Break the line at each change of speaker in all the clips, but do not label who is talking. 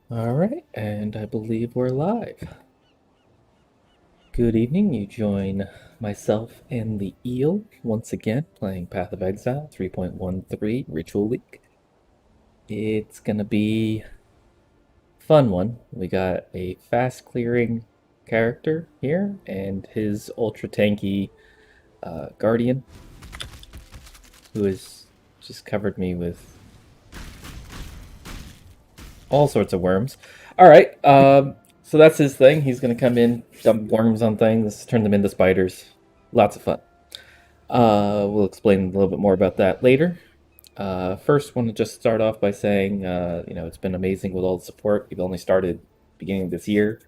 All right, and I believe we're live. Good evening. You join myself and the Eel once again playing Path of Exile 3.13 Ritual League. It's gonna be a fun one. We got a fast clearing character here and his ultra tanky guardian who has just covered me with all sorts of worms. All right, so that's his thing. He's gonna come in, dump worms on things, turn them into spiders. Lots of fun. We'll explain a little bit more about that later. First, want to just start off by saying, it's been amazing with all the support. We've only started beginning of this year,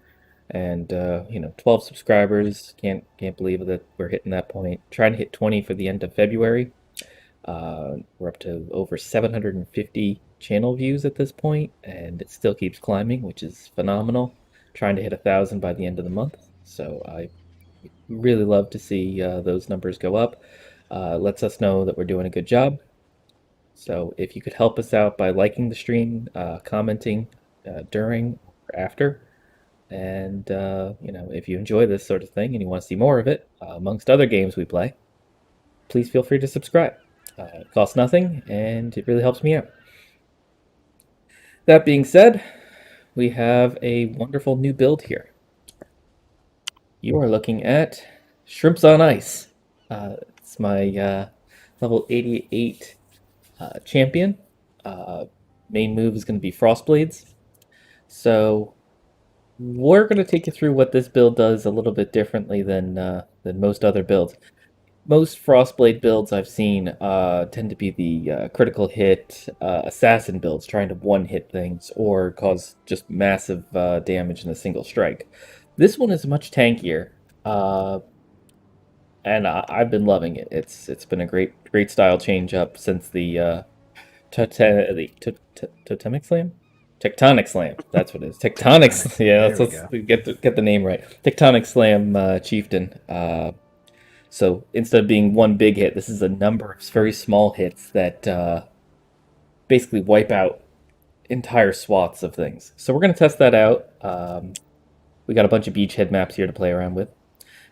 and 12 subscribers. Can't believe that we're hitting that point. Trying to hit 20 for the end of February. We're up to over 750 channel views at this point, and it still keeps climbing, which is phenomenal. Trying to hit 1,000 by the end of the month, so I really love to see those numbers go up. Lets us know that we're doing a good job. So if you could help us out by liking the stream, commenting during or after, and if you enjoy this sort of thing and you want to see more of it, amongst other games we play, please feel free to subscribe. It costs nothing, and it really helps me out. That being said, we have a wonderful new build here. You are looking at Shrimps on Ice. It's my level 88 champion. Main move is going to be Frostblades. So we're going to take you through what this build does a little bit differently than most other builds. Most Frostblade builds I've seen tend to be the critical hit assassin builds, trying to one-hit things or cause just massive damage in a single strike. This one is much tankier, and I've been loving it. It's been a great style change up since the Totemic Slam? Tectonic Slam. That's what it is. Tectonic. Yeah,
There we
let's
go.
get the name right. Tectonic Slam Chieftain. So instead of being one big hit, this is a number of very small hits that basically wipe out entire swaths of things. So we're going to test that out. We got a bunch of beachhead maps here to play around with.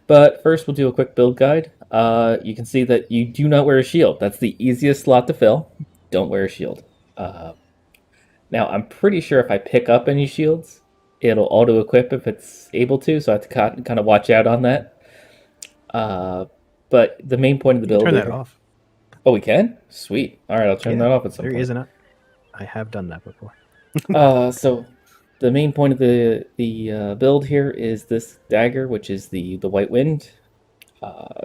But first, we'll do a quick build guide. You can see that you do not wear a shield. That's the easiest slot to fill. Don't wear a shield. Now, I'm pretty sure if I pick up any shields, it'll auto-equip if it's able to, so I have to kind of watch out on that. But the main point of the
You can
build
turn that
here...
off.
Oh, we can? Sweet. All right, I'll turn that off at some
There
point.
isn't it. I have done that before.
So the main point of the build here is this dagger, which is the White Wind. Uh,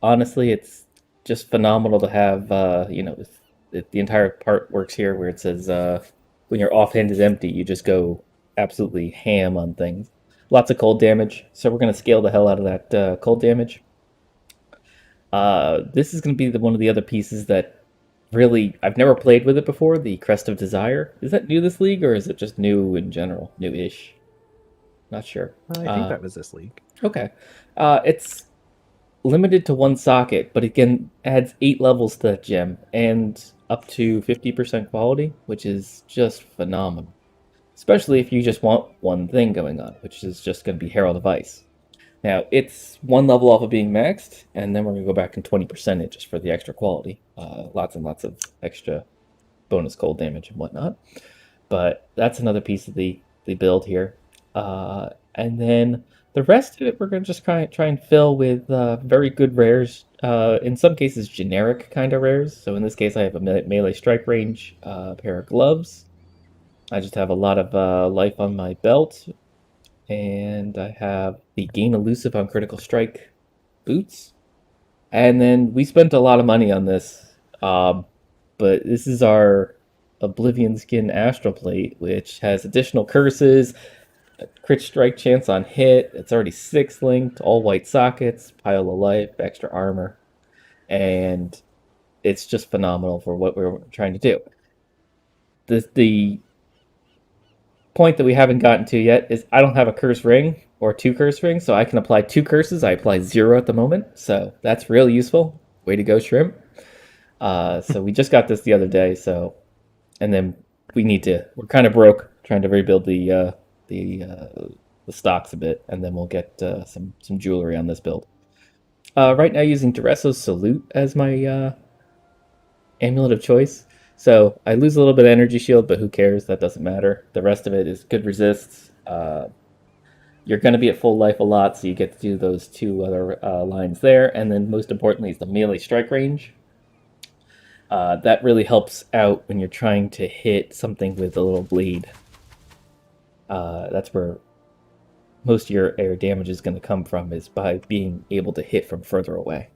Honestly, it's just phenomenal to have. The entire part works here where it says when your offhand is empty, you just go absolutely ham on things. Lots of cold damage, so we're going to scale the hell out of that cold damage. This is going to be one of the other pieces that really I've never played with it before. The Crest of Desire. Is that new this league, or is it just new in general? New-ish. Not sure.
I think that was this league.
Okay. It's limited to one socket, but again adds 8 levels to that gem and up to 50% quality, which is just phenomenal. Especially if you just want one thing going on, which is just going to be Herald of Ice. Now, it's one level off of being maxed, and then we're going to go back in 20% just for the extra quality. Lots and lots of extra bonus cold damage and whatnot. But that's another piece of the build here. And then the rest of it, we're going to just try and fill with very good rares. In some cases, generic kind of rares. So in this case, I have a melee strike range, pair of gloves. I just have a lot of life on my belt. And I have the gain elusive on critical strike boots. And then we spent a lot of money on this. But this is our Oblivion Skin Astral Plate, which has additional curses, a crit strike chance on hit. It's already 6 linked, all white sockets, pile of life, extra armor, and it's just phenomenal for what we're trying to do. The point that we haven't gotten to yet is I don't have a curse ring or 2 curse rings, so I can apply 2 curses. I apply 0 at the moment, so that's really useful. Way to go, Shrimp. So we just got this the other day, and then we're kind of broke trying to rebuild the stocks a bit, and then we'll get some jewelry on this build. Right now, using Duresso's Salute as my amulet of choice. So I lose a little bit of energy shield, but who cares? That doesn't matter. The rest of it is good resists. You're going to be at full life a lot, so you get to do those two other lines there. And then most importantly is the melee strike range. That really helps out when you're trying to hit something with a little bleed. That's where most of your air damage is going to come from, is by being able to hit from further away.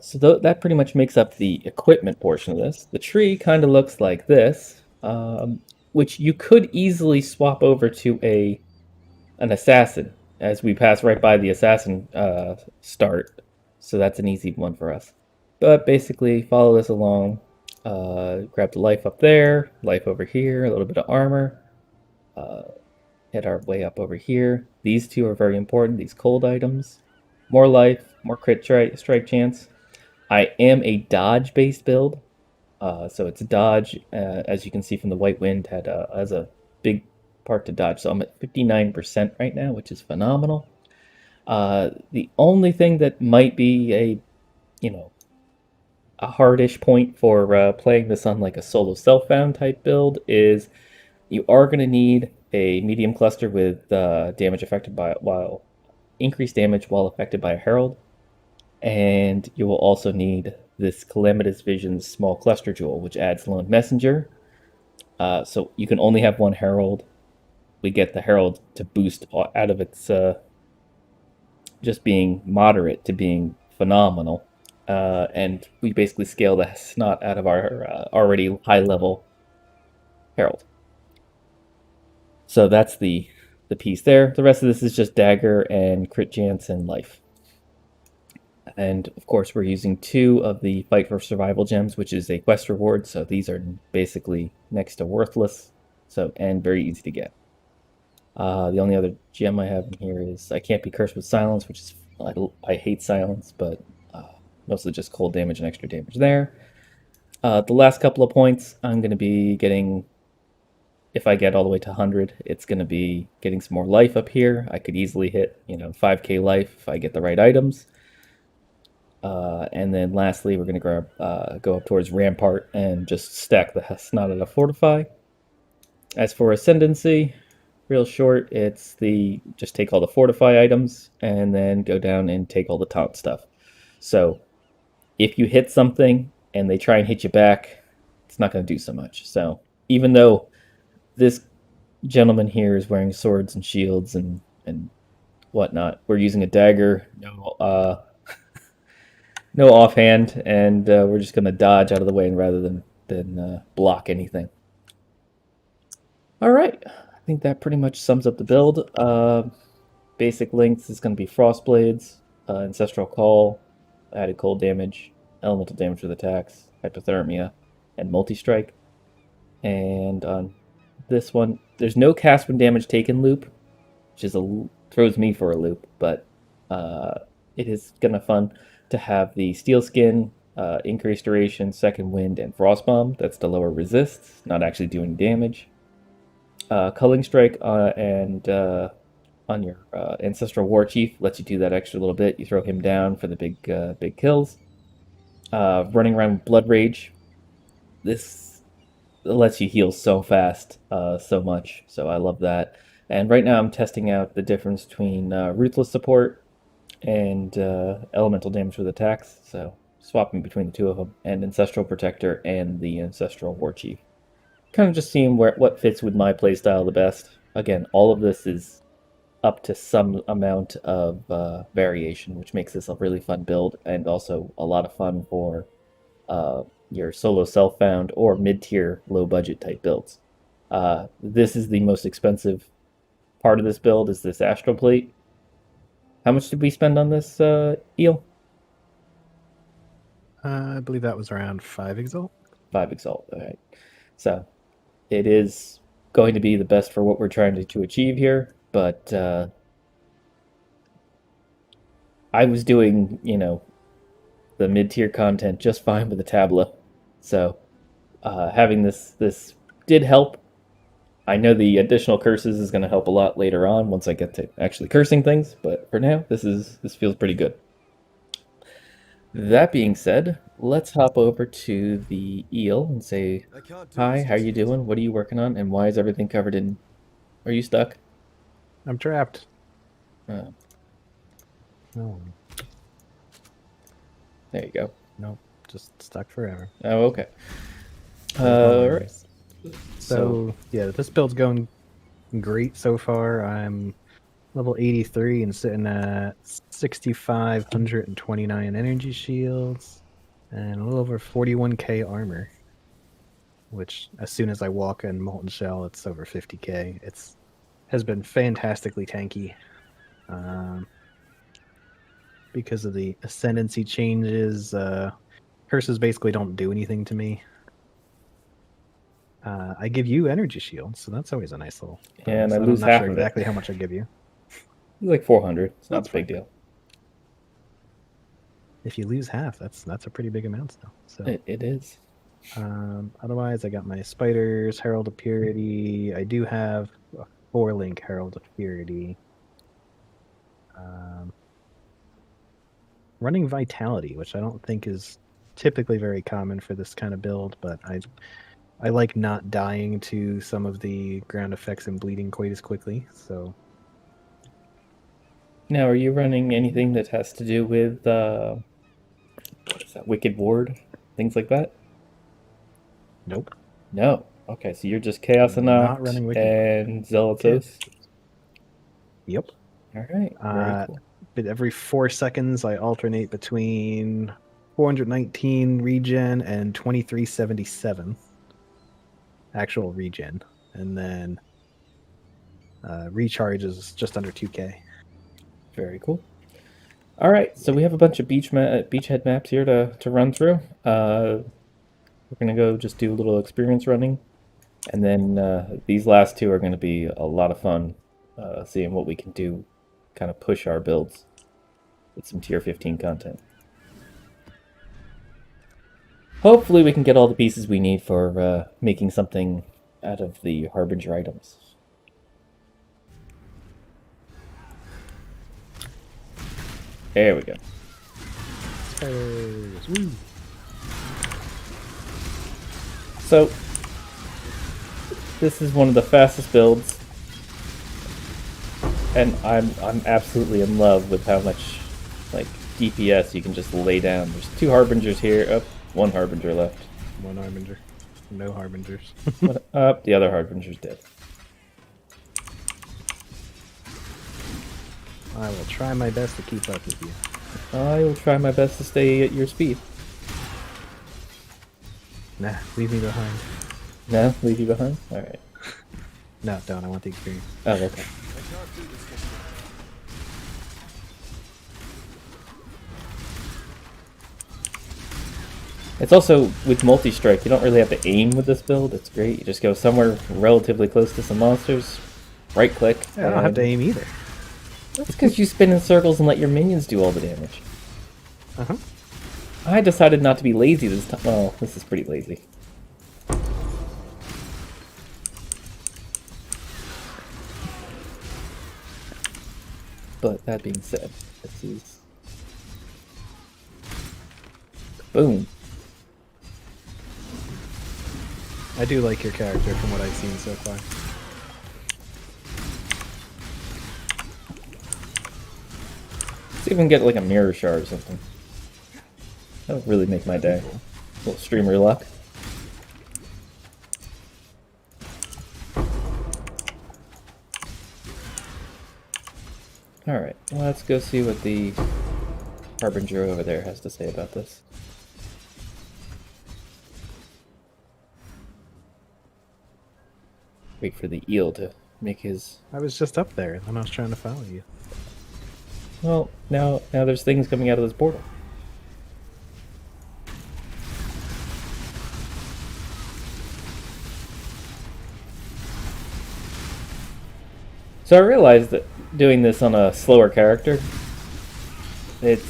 So that pretty much makes up the equipment portion of this. The tree kind of looks like this, which you could easily swap over to an assassin, as we pass right by the assassin start. So that's an easy one for us. But basically, follow this along. Grab the life up there, life over here, a little bit of armor. Head our way up over here. These two are very important, these cold items. More life, more crit strike chance. I am a dodge-based build, so it's dodge, as you can see from the White Wind, has a big part to dodge. So I'm at 59% right now, which is phenomenal. The only thing that might be a hardish point for playing this on like a solo self-found type build is you are going to need a medium cluster with damage affected by increased damage while affected by a herald, and you will also need this Calamitous Vision's small cluster jewel, which adds lone messenger. So you can only have one herald. We get the herald to boost out of its just being moderate to being phenomenal, and we basically scale the snot out of our already high level herald. So that's the piece there. The rest of this is just dagger and crit chance and life. And of course, we're using 2 of the Fight for Survival gems, which is a quest reward. So these are basically next to worthless, and very easy to get. The only other gem I have in here is I can't be cursed with silence, which is I hate silence, but mostly just cold damage and extra damage there. The last couple of points, I'm going to be getting. If I get all the way to 100, it's going to be getting some more life up here. I could easily hit 5k life if I get the right items. And then lastly, we're going to go up towards Rampart and just stack the snot out of Fortify. As for Ascendancy, real short, it's just take all the Fortify items and then go down and take all the taunt stuff. So if you hit something and they try and hit you back, it's not going to do so much. So even though this gentleman here is wearing swords and shields and whatnot, we're using a dagger, no offhand, and we're just going to dodge out of the way rather than block anything. All right, I think that pretty much sums up the build. Basic links is going to be Frostblades, Ancestral Call, added cold damage, elemental damage with attacks, hypothermia, and multi-strike. And on this one, there's no cast when damage taken loop, which throws me for a loop, but it is kind of fun to have the Steel Skin, increased duration, second wind, and Frostbomb. That's to lower resists, not actually doing damage. Culling Strike and on your Ancestral War Chief lets you do that extra little bit. You throw him down for the big kills. Running around with Blood Rage. This lets you heal so fast, so much. So I love that. And right now I'm testing out the difference between Ruthless Support and Elemental Damage with attacks. So swapping between the two of them, and Ancestral Protector and the Ancestral War Chief. Kind of just seeing what fits with my playstyle the best. Again, all of this is up to some amount of variation, which makes this a really fun build, and also a lot of fun for your solo self-found or mid-tier, low-budget type builds. This is the most expensive part of this build, is this Astral Plate. How much did we spend on this, Eel?
I believe that was around 5 Exalt.
5 Exalt, all right. So it is going to be the best for what we're trying to achieve here, but I was doing, the mid-tier content just fine with the Tableau. So having this did help. I know the additional curses is going to help a lot later on once I get to actually cursing things, but for now, this feels pretty good. That being said, let's hop over to the eel and say, hi, how you doing? What are you working on? And why is everything covered in... Are you stuck?
I'm trapped.
Oh,
No,
there you go.
nope, just stuck forever.
Oh, okay.
No
Right.
So yeah, this build's going great so far. I'm level 83 and sitting at 6,529 energy shields and a little over 41k armor. Which, as soon as I walk in Molten Shell, it's over 50k. It's has been fantastically tanky. Because of the Ascendancy changes, curses basically don't do anything to me. I give you energy shields, so that's always a nice little bonus.
And I
I'm
lose
not
half
sure
of
exactly
it.
how much I give you.
Like 400. It's not
That's
a big
fine.
deal.
If you lose half, that's a pretty big amount still. So
It is.
otherwise, I got my spiders, Herald of Purity. I do have a 4-link Herald of Purity. Running Vitality, which I don't think is typically very common for this kind of build, but I like not dying to some of the ground effects and bleeding quite as quickly. So
Now, are you running anything that has to do with what is that? Wicked Ward, things like that?
nope,
No. Okay, so you're just Chaos
not
Anoct
running Wicked Ward.
and Zealot's
Okay.
Oath.
Yep.
All right, very cool.
But every 4 seconds, I alternate between 419 regen and 2377 actual regen, and then recharge is just under 2k.
Very cool. All right, so we have a bunch of beachhead maps here to run through. We're gonna go just do a little experience running, and then these last two are gonna be a lot of fun, seeing what we can do, kind of push our builds with some tier 15 content. Hopefully we can get all the pieces we need for making something out of the Harbinger items. There we go.
Woo.
So, this is one of the fastest builds, and I'm absolutely in love with how much like DPS you can just lay down. There's 2 Harbingers here. Oh, 1 Harbinger left.
1 Harbinger. No Harbingers.
The other Harbinger's dead.
I will try my best to keep up with you.
I will try my best to stay at your speed.
Nah, leave me behind.
No? Leave you behind? Alright.
No, don't. I want the experience.
Oh, okay. It's also, with multi-strike, you don't really have to aim with this build. It's great. You just go somewhere relatively close to some monsters, right-click.
Yeah, I don't have to aim either.
That's because you spin in circles and let your minions do all the damage.
Uh-huh.
I decided not to be lazy this time. Well, this is pretty lazy. But that being said, this is... Boom.
I do like your character from what I've seen so far.
See if we can get like a mirror shard or something. That would really make my day. A little streamer luck. Alright, let's go see what the Harbinger over there has to say about this. Wait for the eel to make his...
I was just up there, and I was trying to follow you.
Well, now there's things coming out of this portal. So I realized that doing this on a slower character, it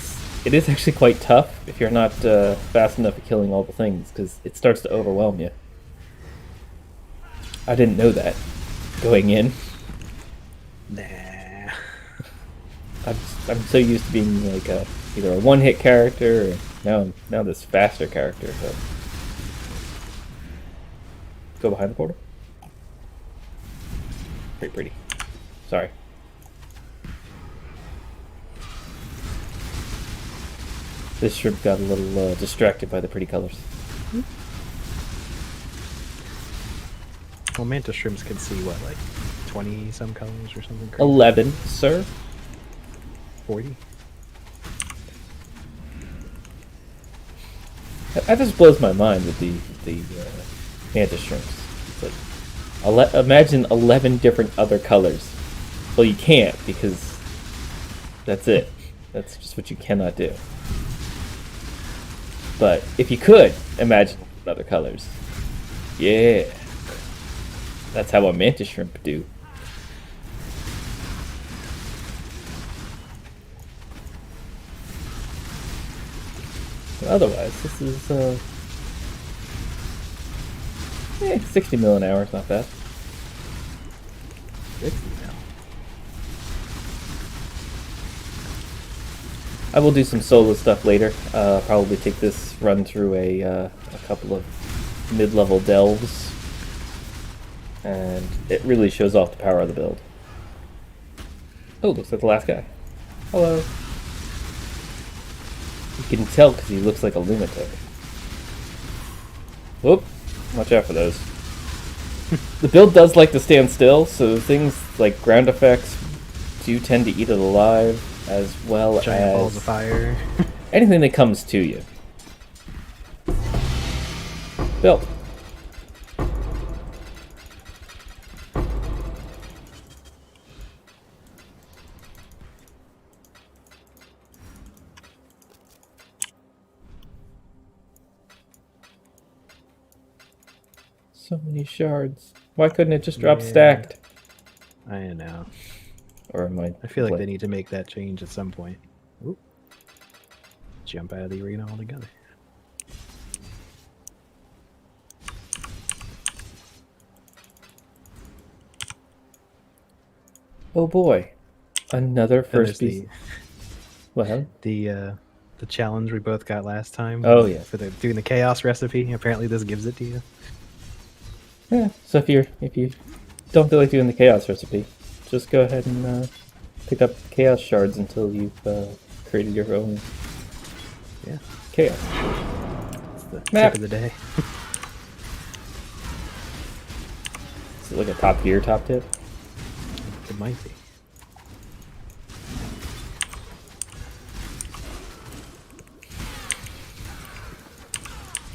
is actually quite tough if you're not fast enough at killing all the things, because it starts to overwhelm you. I didn't know that. going in.
Nah.
I'm so used to being like either a one-hit character or now this faster character. So go behind the portal. Very pretty. Sorry. This shrimp got a little distracted by the pretty colors.
Well, mantis shrimps can see what, like 20 some colors or something crazy?
11, sir.
40?
That just blows my mind with the mantis shrimps. Like, imagine 11 different other colors. Well, you can't because that's it. That's just what you cannot do. But if you could imagine other colors, yeah, that's how a mantis shrimp do. But otherwise, this is 60 mil an hour is not bad.
60 now.
I will do some solo stuff later. Probably take this run through a couple of mid-level delves. And it really shows off the power of the build. Oh, looks like the last guy. Hello. You can tell because he looks like a lunatic. Whoop. Watch out for those. The build does like to stand still, so things like ground effects do tend to eat it alive, as well
Giant balls
as
of fire.
anything that comes to you. Built. So many shards. Why couldn't it just drop stacked?
I know.
Or am I
feel like they need to make that change at some point. Oop. Jump out of the arena altogether.
Oh boy. Another first piece. What happened?
The challenge we both got last time.
Oh yeah.
For doing the chaos recipe. Apparently this gives it to you.
Yeah. So if you don't feel like doing the chaos recipe, just go ahead and pick up chaos shards until you've created your own.
Yeah.
Chaos.
It's the
Map.
tip of the day.
Is it like a top gear top tip?
It might be.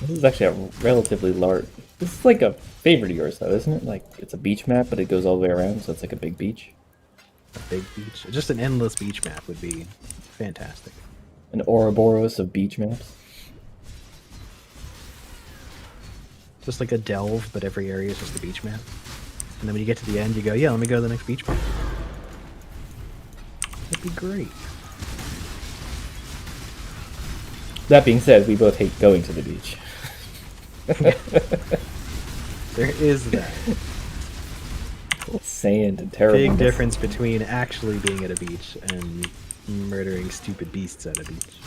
This is actually a relatively large. This is like a favorite of yours, though, isn't it? Like it's a beach map, but it goes all the way around, so it's like a big beach.
A big beach. Just an endless beach map would be fantastic.
An Ouroboros of beach maps.
Just like a delve, but every area is just a beach map. And then when you get to the end, you go, yeah, let me go to the next beach map. That'd be great.
That being said, we both hate going to the beach.
There is that.
Sand and terrible.
Big difference between actually being at a beach and murdering stupid beasts at a beach.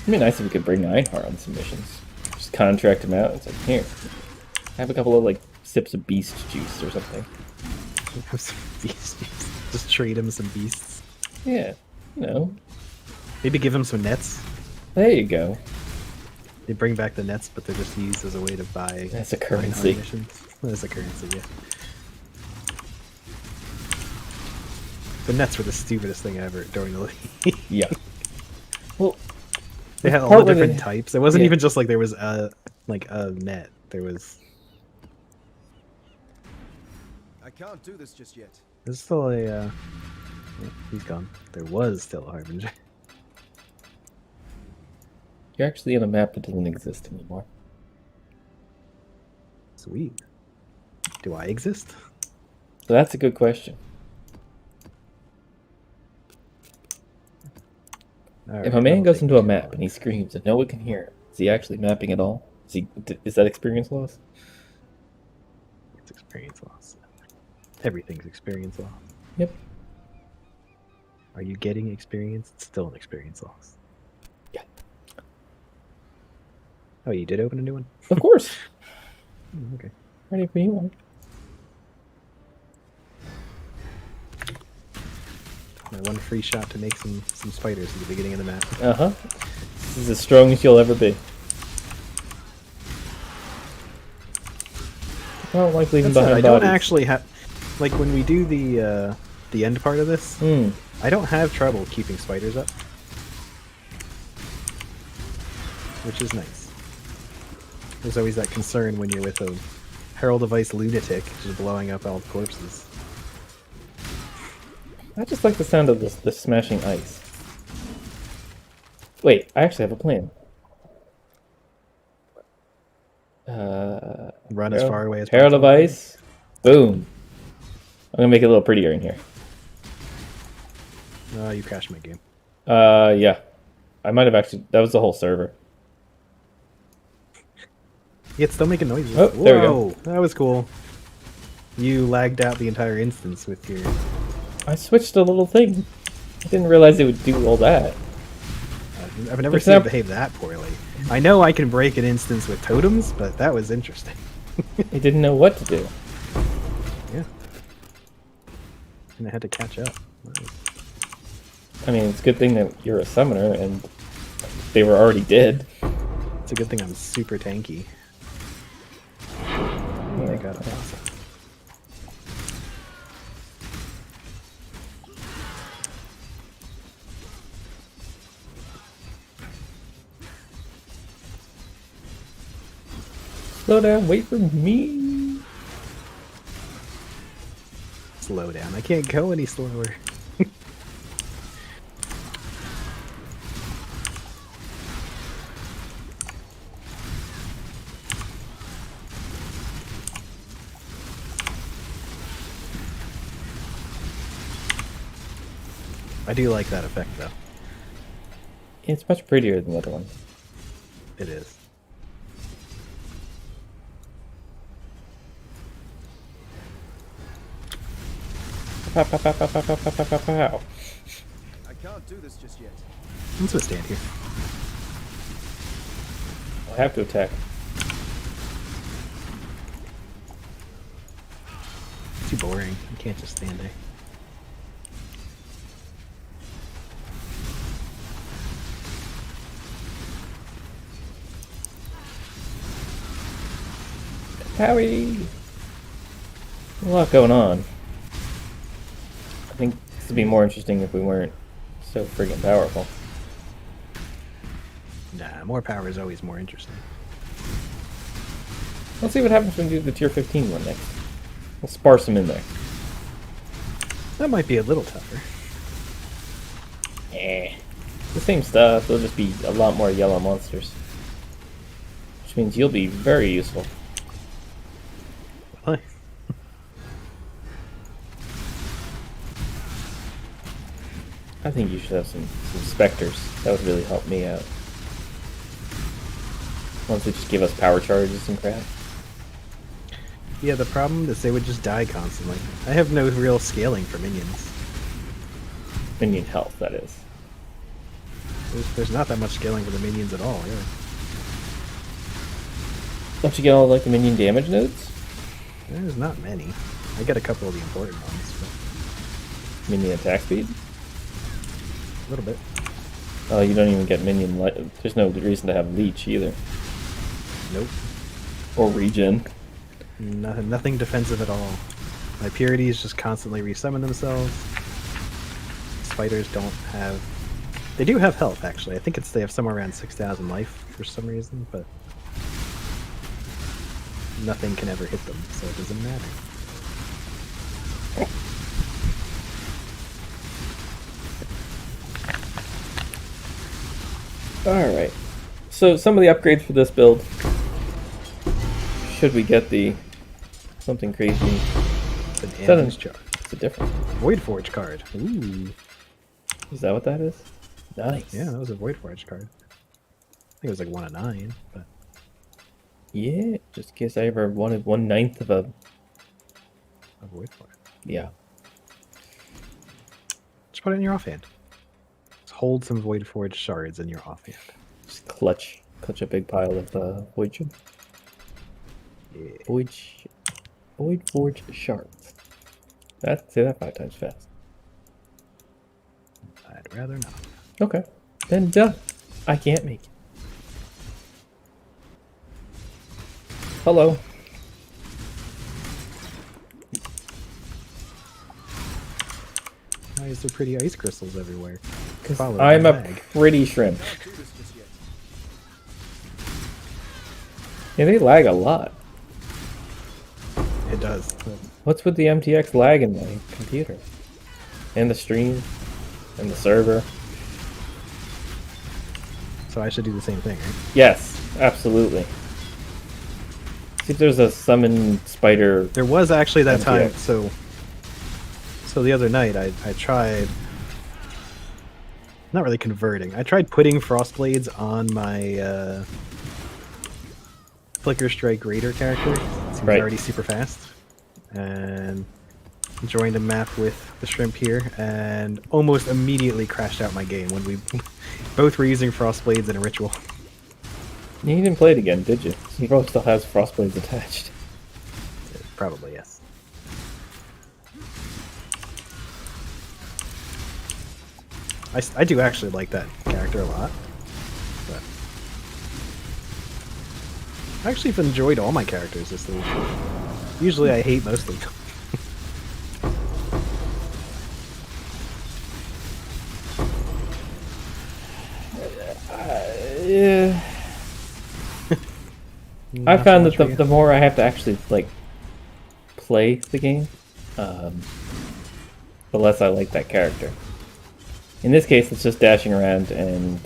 It'd be nice if we could bring Einhar on some missions. Just contract him out. It's like, here, have a couple of like sips of beast juice or something.
Have some beast juice. Just trade him some beasts.
Yeah, you know.
Maybe give him some nets.
There you go.
They bring back the nets, but they're just used as a way to buy.
That's a currency.
That's a currency, yeah. The nets were the stupidest thing ever during the league.
Yeah. Well,
they had all the different types. It wasn't even just like there was a net. There was.
I can't do this just yet.
There's still a. Yeah, he's gone. There was still a Harbinger.
You're actually on a map that doesn't exist anymore.
Sweet. Do I exist?
So that's a good question. If a man goes into a map and he screams and no one can hear him, is he actually mapping at all? Is that experience loss?
It's experience loss. Everything's experience loss.
Yep.
Are you getting experience? It's still an experience loss.
Yeah.
Oh, you did open a new one?
Of course.
Okay.
Ready for you one.
My one free shot to make some spiders at the beginning of the map.
Uh-huh. This is as strong as you'll ever be. I don't like leaving behind
I
bodies.
don't actually have... Like, when we do the end part of this, I don't have trouble keeping spiders up. Which is nice. There's always that concern when you're with a Herald of Ice lunatic just blowing up all the corpses.
I just like the sound of the smashing ice. Wait, I actually have a plan.
Run as far away as
Herald of
possible.
Ice. Boom. I'm gonna make it a little prettier in here.
Oh, you crashed my game.
Yeah. I might have actually... That was the whole server.
Yeah, it's still making noises.
Oh, there we go.
That was cool. You lagged out the entire instance with your...
I switched a little thing. I didn't realize it would do all that.
I've never seen it behave that poorly. I know I can break an instance with totems, but that was interesting.
It didn't know what to do.
Yeah. And I had to catch up.
I mean, it's a good thing that you're a summoner and they were already dead.
It's a good thing I'm super tanky. Oh my god, awesome.
Slow down, wait for me.
Slow down. I can't go any slower. I do like that effect, though.
It's much prettier than the other one.
It is.
Pow, pow, pow, pow, pow, pow, pow, pow, pow.
I can't do this just yet.
I'm just gonna stand here.
I have to attack.
It's too boring. You can't just stand there.
Howie! A lot going on. I think this would be more interesting if we weren't so friggin' powerful.
Nah, more power is always more interesting.
Let's see what happens when we do the tier 15 one next. We'll sparse them in there.
That might be a little tougher.
The same stuff, there'll just be a lot more yellow monsters. Which means you'll be very useful.
Really?
I think you should have some specters. That would really help me out. Once they just give us power charges and crap.
Yeah, the problem is they would just die constantly. I have no real scaling for minions.
Minion health, that is.
There's not that much scaling for the minions at all, really.
Don't you get all like the minion damage nodes?
There's not many. I get a couple of the important ones,
Minion attack speed?
but a little bit.
Oh, you don't even get minion there's no reason to have leech either.
Nope.
Or regen.
Nothing defensive at all. My purities just constantly resummon themselves. Spiders don't have... They do have health, actually. I think they have somewhere around 6,000 life for some reason, but... Nothing can ever hit them, so it doesn't matter.
Alright. So some of the upgrades for this build, should we get the something crazy?
It's an Animus chart.
It's a different.
Void Forge card. Ooh.
Is that what that is? Nice.
Yeah, that was a Void Forge card. I think it was like 1 of 9, but...
Yeah, just in case I ever wanted 1/9 of a
a Void Forge.
Yeah.
Just put it in your offhand. Just hold some Void Forge shards in your offhand.
Just clutch a big pile of Void Gem.
Yeah.
Void Forge shards. Say that 5 times fast.
I'd rather not.
Okay. Then duh. I can't make it. Hello.
Why is there pretty ice crystals everywhere?
Because
Follow
I'm
the
a
lag.
pretty shrimp.
Can't do this just yet.
Yeah, they lag a lot.
It does.
What's with the MTX lag in my computer? And the stream? And the server?
So I should do the same thing, right?
Yes, absolutely. See if there's a summon spider.
There was actually that time.
MTX.
So the other night I tried, not really converting. I tried putting Frostblades on my Flicker Strike Raider character. Seems
Right.
already super fast, and joined a map with the shrimp here, and almost immediately crashed out my game when we both were using Frostblades in a ritual.
You didn't play it again, did you? He probably still has Frostblades attached.
Probably yes. I do actually like that character a lot. But I actually have enjoyed all my characters this week. Usually I hate most of them.
Yeah. I
Not
found
so
that
much for you.
the more I have to actually like play the game, the less I like that character. In this case, it's just dashing around, and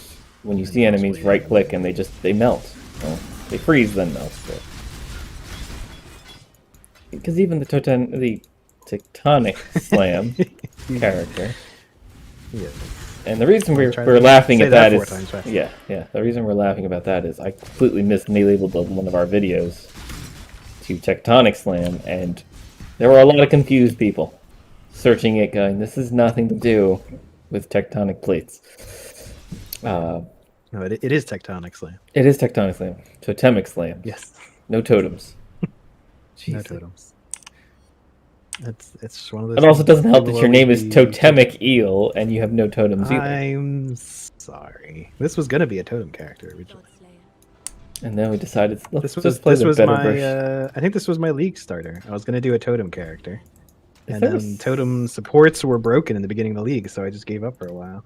when you see enemies, right click and they melt. Well, they freeze then melt. Because even the tectonic slam character.
Yeah.
And the reason
Wanna
we're
try
we're
that?
laughing
Say
at
that
that
4
is
times fast.
yeah. The reason we're laughing about that is I completely mislabeled one of our videos to Tectonic Slam, and there were a lot of confused people searching it, going, "This is nothing to do with tectonic plates."
No, it is Tectonic Slam.
It is Tectonic Slam, Totemic Slam.
Yes.
No totems.
No
Jeez.
totems. It's just one of those.
It also
things.
doesn't help
People
that your name is
always be-
Totemic Eel and you have no totems either.
I'm sorry. This was gonna be a totem character originally.
And then we decided, let's
This was
just play
this
the
was
better
my.
version.
I think this was my league starter. I was gonna do a totem character,
Is
and
there
then totem supports were broken in the beginning of the league, so I just gave up for a while.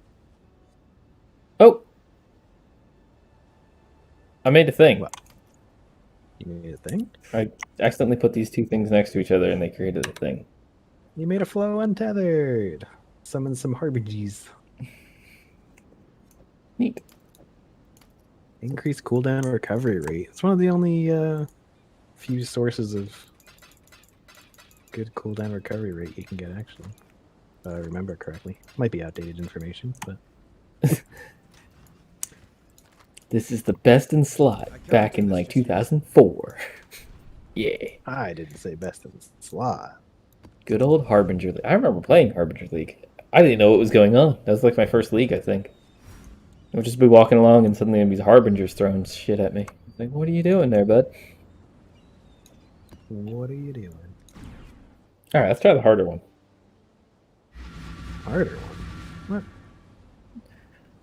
Oh! I made a thing.
What? You made a thing.
I accidentally put these two things next to each other and they created a thing.
You made a flow untethered. Summon some harbingers.
Neat.
Increase cooldown recovery rate. It's one of the only few sources of good cooldown recovery rate you can get, actually. If I remember correctly. Might be outdated information, but
This is the best in slot back in like 2004. Yeah.
I didn't say best in slot.
Good old Harbinger League. I remember playing Harbinger League. I didn't know what was going on. That was like my first league, I think. I would just be walking along and suddenly these Harbingers throwing shit at me. Like, what are you doing there, bud?
What are you doing?
Alright, let's try the harder one.
Harder one?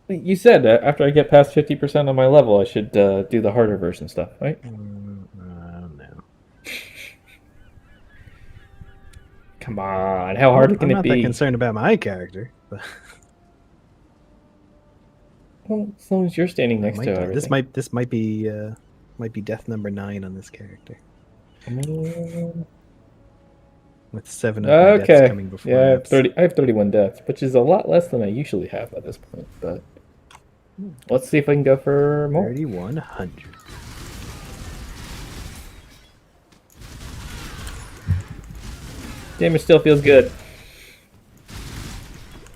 What?
You said that after I get past 50% on my level, I should do the harder version stuff, right?
I don't know.
Come on, how hard can
I'm
it
not
be?
that concerned about my character. But
Well, as long as you're standing next to it.
this might be death number 9 on this character. With 7 of my deaths
Okay.
coming before.
Yeah, I have
maps.
30. I have 31 deaths, which is a lot less than I usually have at this point. But let's see if I can go for more.
3,100.
Damage still feels good.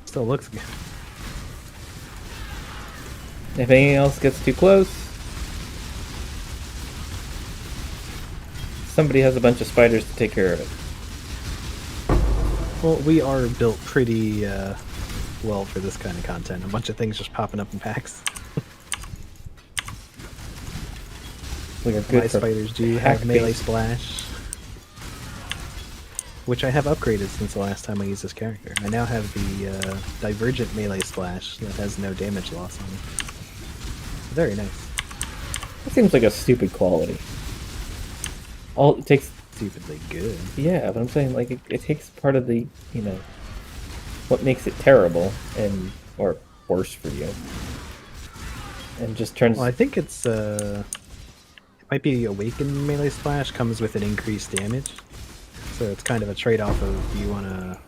Still looks good.
If anything else gets too close, somebody has a bunch of spiders to take care of it.
Well, we are built pretty well for this kind of content. A bunch of things just popping up in packs.
We are good
My
for
spiders do
pack
have melee
based.
splash, which I have upgraded since the last time I used this character. I now have the divergent melee splash that has no damage loss on it. Very nice.
It seems like a stupid quality. All it takes,
Stupidly good.
yeah, but I'm saying like it takes part of the, what makes it terrible and or worse for you, and just turns.
Well, I think it's it might be awakened melee splash comes with an increased damage, so it's kind of a trade-off of do you want to.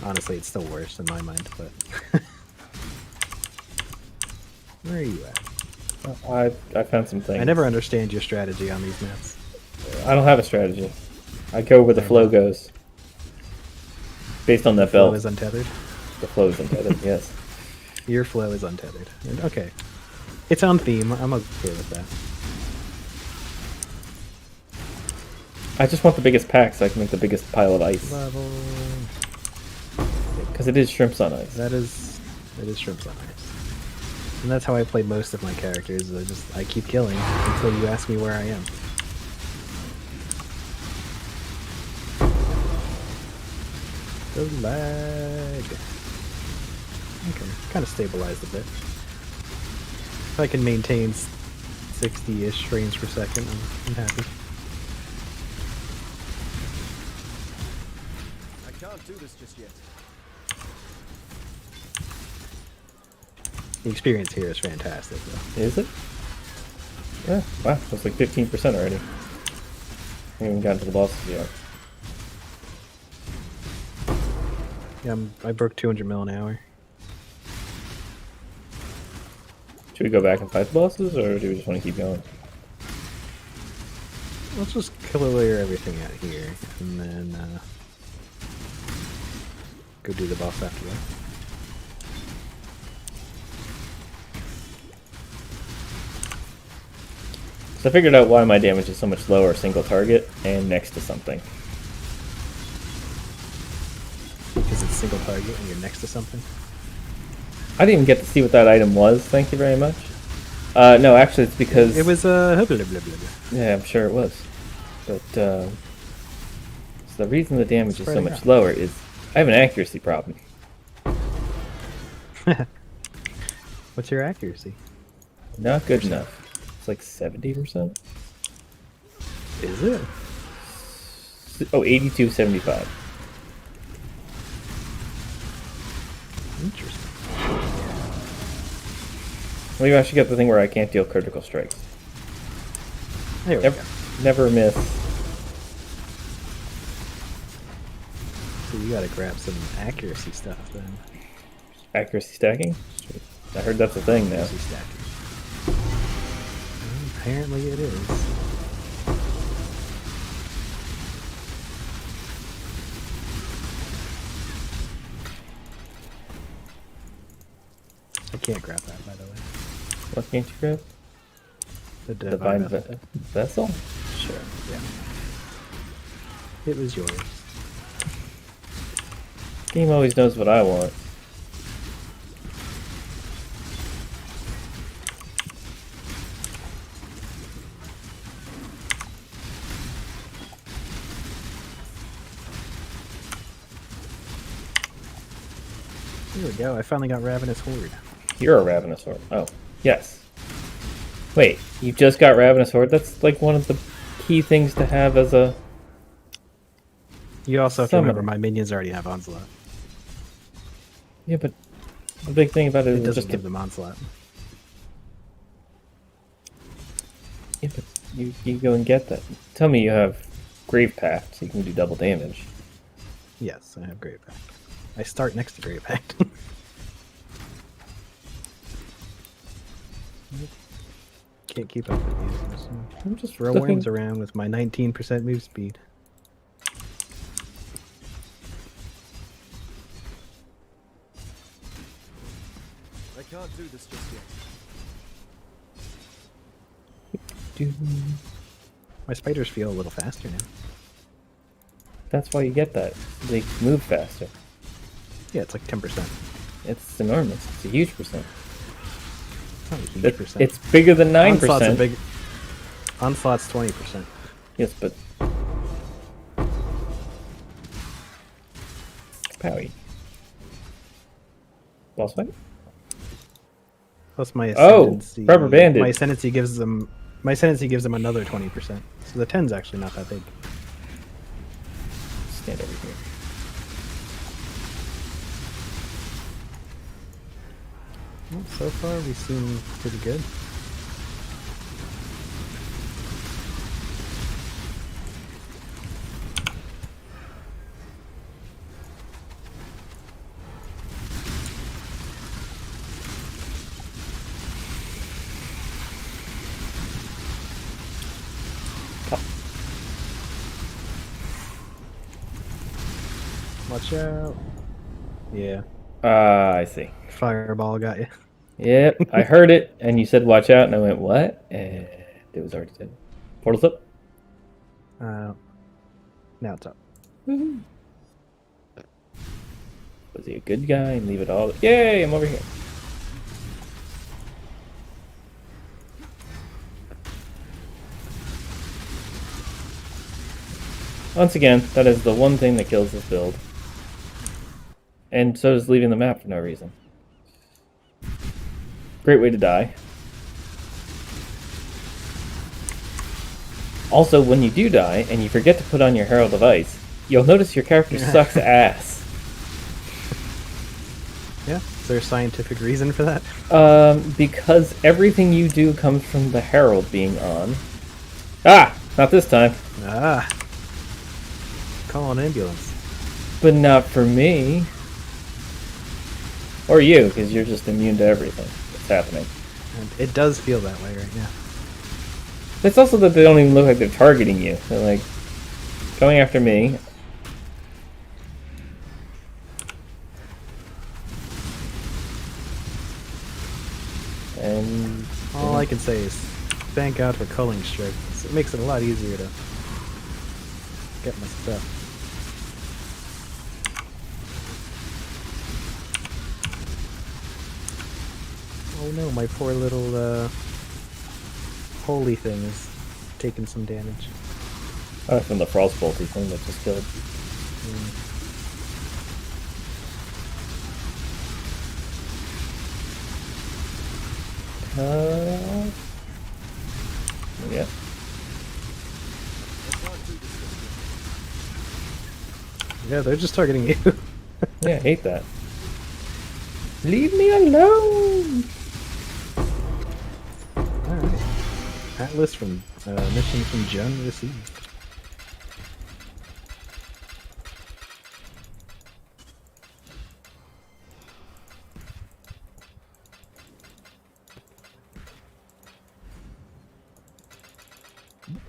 Honestly, it's still worse in my mind, but where are you at?
I found some things.
I never understand your strategy on these maps.
I don't have a strategy. I go where the flow goes. Based on that
Flow
belt.
is untethered.
The flow is untethered, yes.
Your flow is untethered. Okay. It's on theme. I'm okay with that.
I just want the biggest pack so I can make the biggest pile of ice.
Level.
Because it is shrimps on ice.
It is shrimps on ice. And that's how I play most of my characters. I keep killing until you ask me where I am. The lag. Okay, kind of stabilized a bit. If I can maintain 60-ish frames per second, I'm happy.
I can't do this just yet.
The experience here is fantastic, though.
Is it? Yeah, wow, that's like 15% already. I haven't even gotten to the bosses yet.
Yeah, I broke 200 mil an hour.
Should we go back and fight the bosses, or do we just want to keep going?
Let's just clear everything out here, and then go do the boss after that.
So I figured out why my damage is so much lower single target and next to something.
Because it's single target and you're next to something.
I didn't even get to see what that item was, thank you very much. No, actually it's because...
It was blah, blah, blah, blah.
Yeah, I'm sure it was. But, so the reason the damage is so
Spreading
much
out.
lower is I have an accuracy problem.
What's your accuracy?
Not good enough. It's like 70%?
Is it?
Oh, 82.75.
Interesting.
Well, you actually got the thing where I can't deal critical strikes.
There we
Never,
go.
never miss.
So you gotta grab some accuracy stuff then.
Accuracy stacking? I heard that's a thing now.
Accuracy stacking. Well, apparently it is. I can't grab that, by the way.
What can't you grab?
The
Divine
Vessel.
Vessel?
Sure, yeah. It was yours.
Game always knows what I want.
There we go, I finally got Ravenous Horde.
You're a Ravenous Horde. Oh, yes. Wait, you just got Ravenous Horde? That's like one of the key things to have as a...
You also have to
Summoner.
remember my minions already have Onslaught.
Yeah, but the big thing about it
It
is
doesn't
just
give them Onslaught.
Yeah, but you go and get that. Tell me you have Grave Pact, so you can do double damage.
Yes, I have Grave Pact. I start next to Grave Pact. Can't keep up with you. So
I'm just
throw
looking-
worms around with my 19% move speed.
I can't do this just yet.
Do-
My spiders feel a little faster now.
That's why you get that. They move faster.
Yeah, it's like 10%.
It's enormous. It's a huge percent.
It's not a huge percent.
It's bigger than 9%.
Onslaught's a big. Onslaught's 20%.
Yes, but Powie. Boss fight?
Plus my
Oh,
ascendancy.
rubber banded.
My ascendancy gives them. My ascendancy gives them another 20%. So the 10's actually not that big.
Stand over here.
Well, so far we seem pretty good. Watch out. Yeah.
I see.
Fireball got you.
Yep, I heard it, and you said watch out, and I went, what? And it was already said. Portal's up.
Now it's up.
Was he a good guy and leave it all? Yay, I'm over here. Once again, that is the one thing that kills this build. And so does leaving the map for no reason. Great way to die. Also, when you do die and you forget to put on your Herald of Ice, you'll notice your character sucks ass.
Yeah. Is there a scientific reason for that?
Because everything you do comes from the Herald being on. Ah! Not this time.
Ah. Call an ambulance.
But not for me. Or you, because you're just immune to everything that's happening.
And it does feel that way right now.
It's also that they don't even look like they're targeting you. They're like, going after me. And
All I can say is thank God for culling strike. It makes it a lot easier to get my stuff. Oh no, my poor little holy thing is taking some damage.
oh, from the Frostbolty thing that just killed. Yeah.
Yeah, they're just targeting you.
Yeah, I hate that. Leave me alone!
Alright. Atlas from mission from Jun received.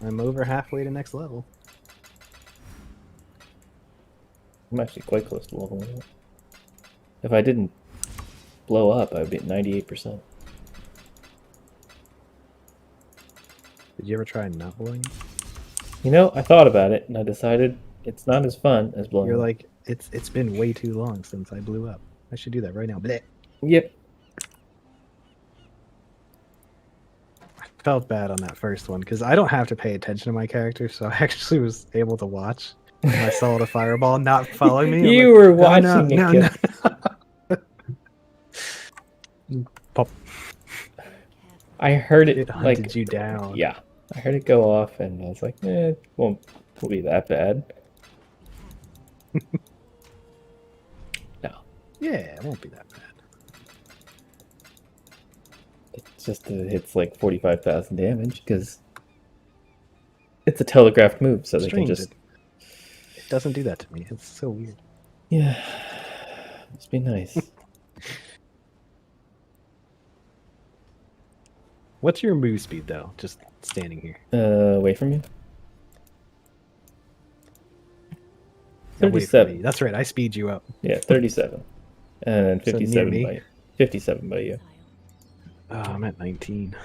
I'm over halfway to next level.
I'm actually quite close to leveling up. If I didn't blow up, I would be at 98%.
Did you ever try not blowing up?
You know, I thought about it, and I decided it's not as fun as blowing
You're
up.
like, it's been way too long since I blew up. I should do that right now. Blech.
Yep.
I felt bad on that first one because I don't have to pay attention to my character, so I actually was able to watch. And I saw the fireball not following me. I'm
You
like,
were
"No,
watching it
no,
kill.
no." Pop.
I heard it,
It hunted
like,
you down.
yeah. I heard it go off, and I was like, it won't be that bad. No.
Yeah, it won't be that bad.
It's just that it hits like 45,000 damage, because it's a telegraphed move, so they can
Strange,
just...
It doesn't do that to me. It's so weird.
Yeah. Must be nice.
What's your move speed, though? Just standing here.
Away from you?
Away from
37.
me. That's right. I speed you up.
Yeah, 37. And
So near
57
me?
by you. 57 by you.
Oh, I'm at 19.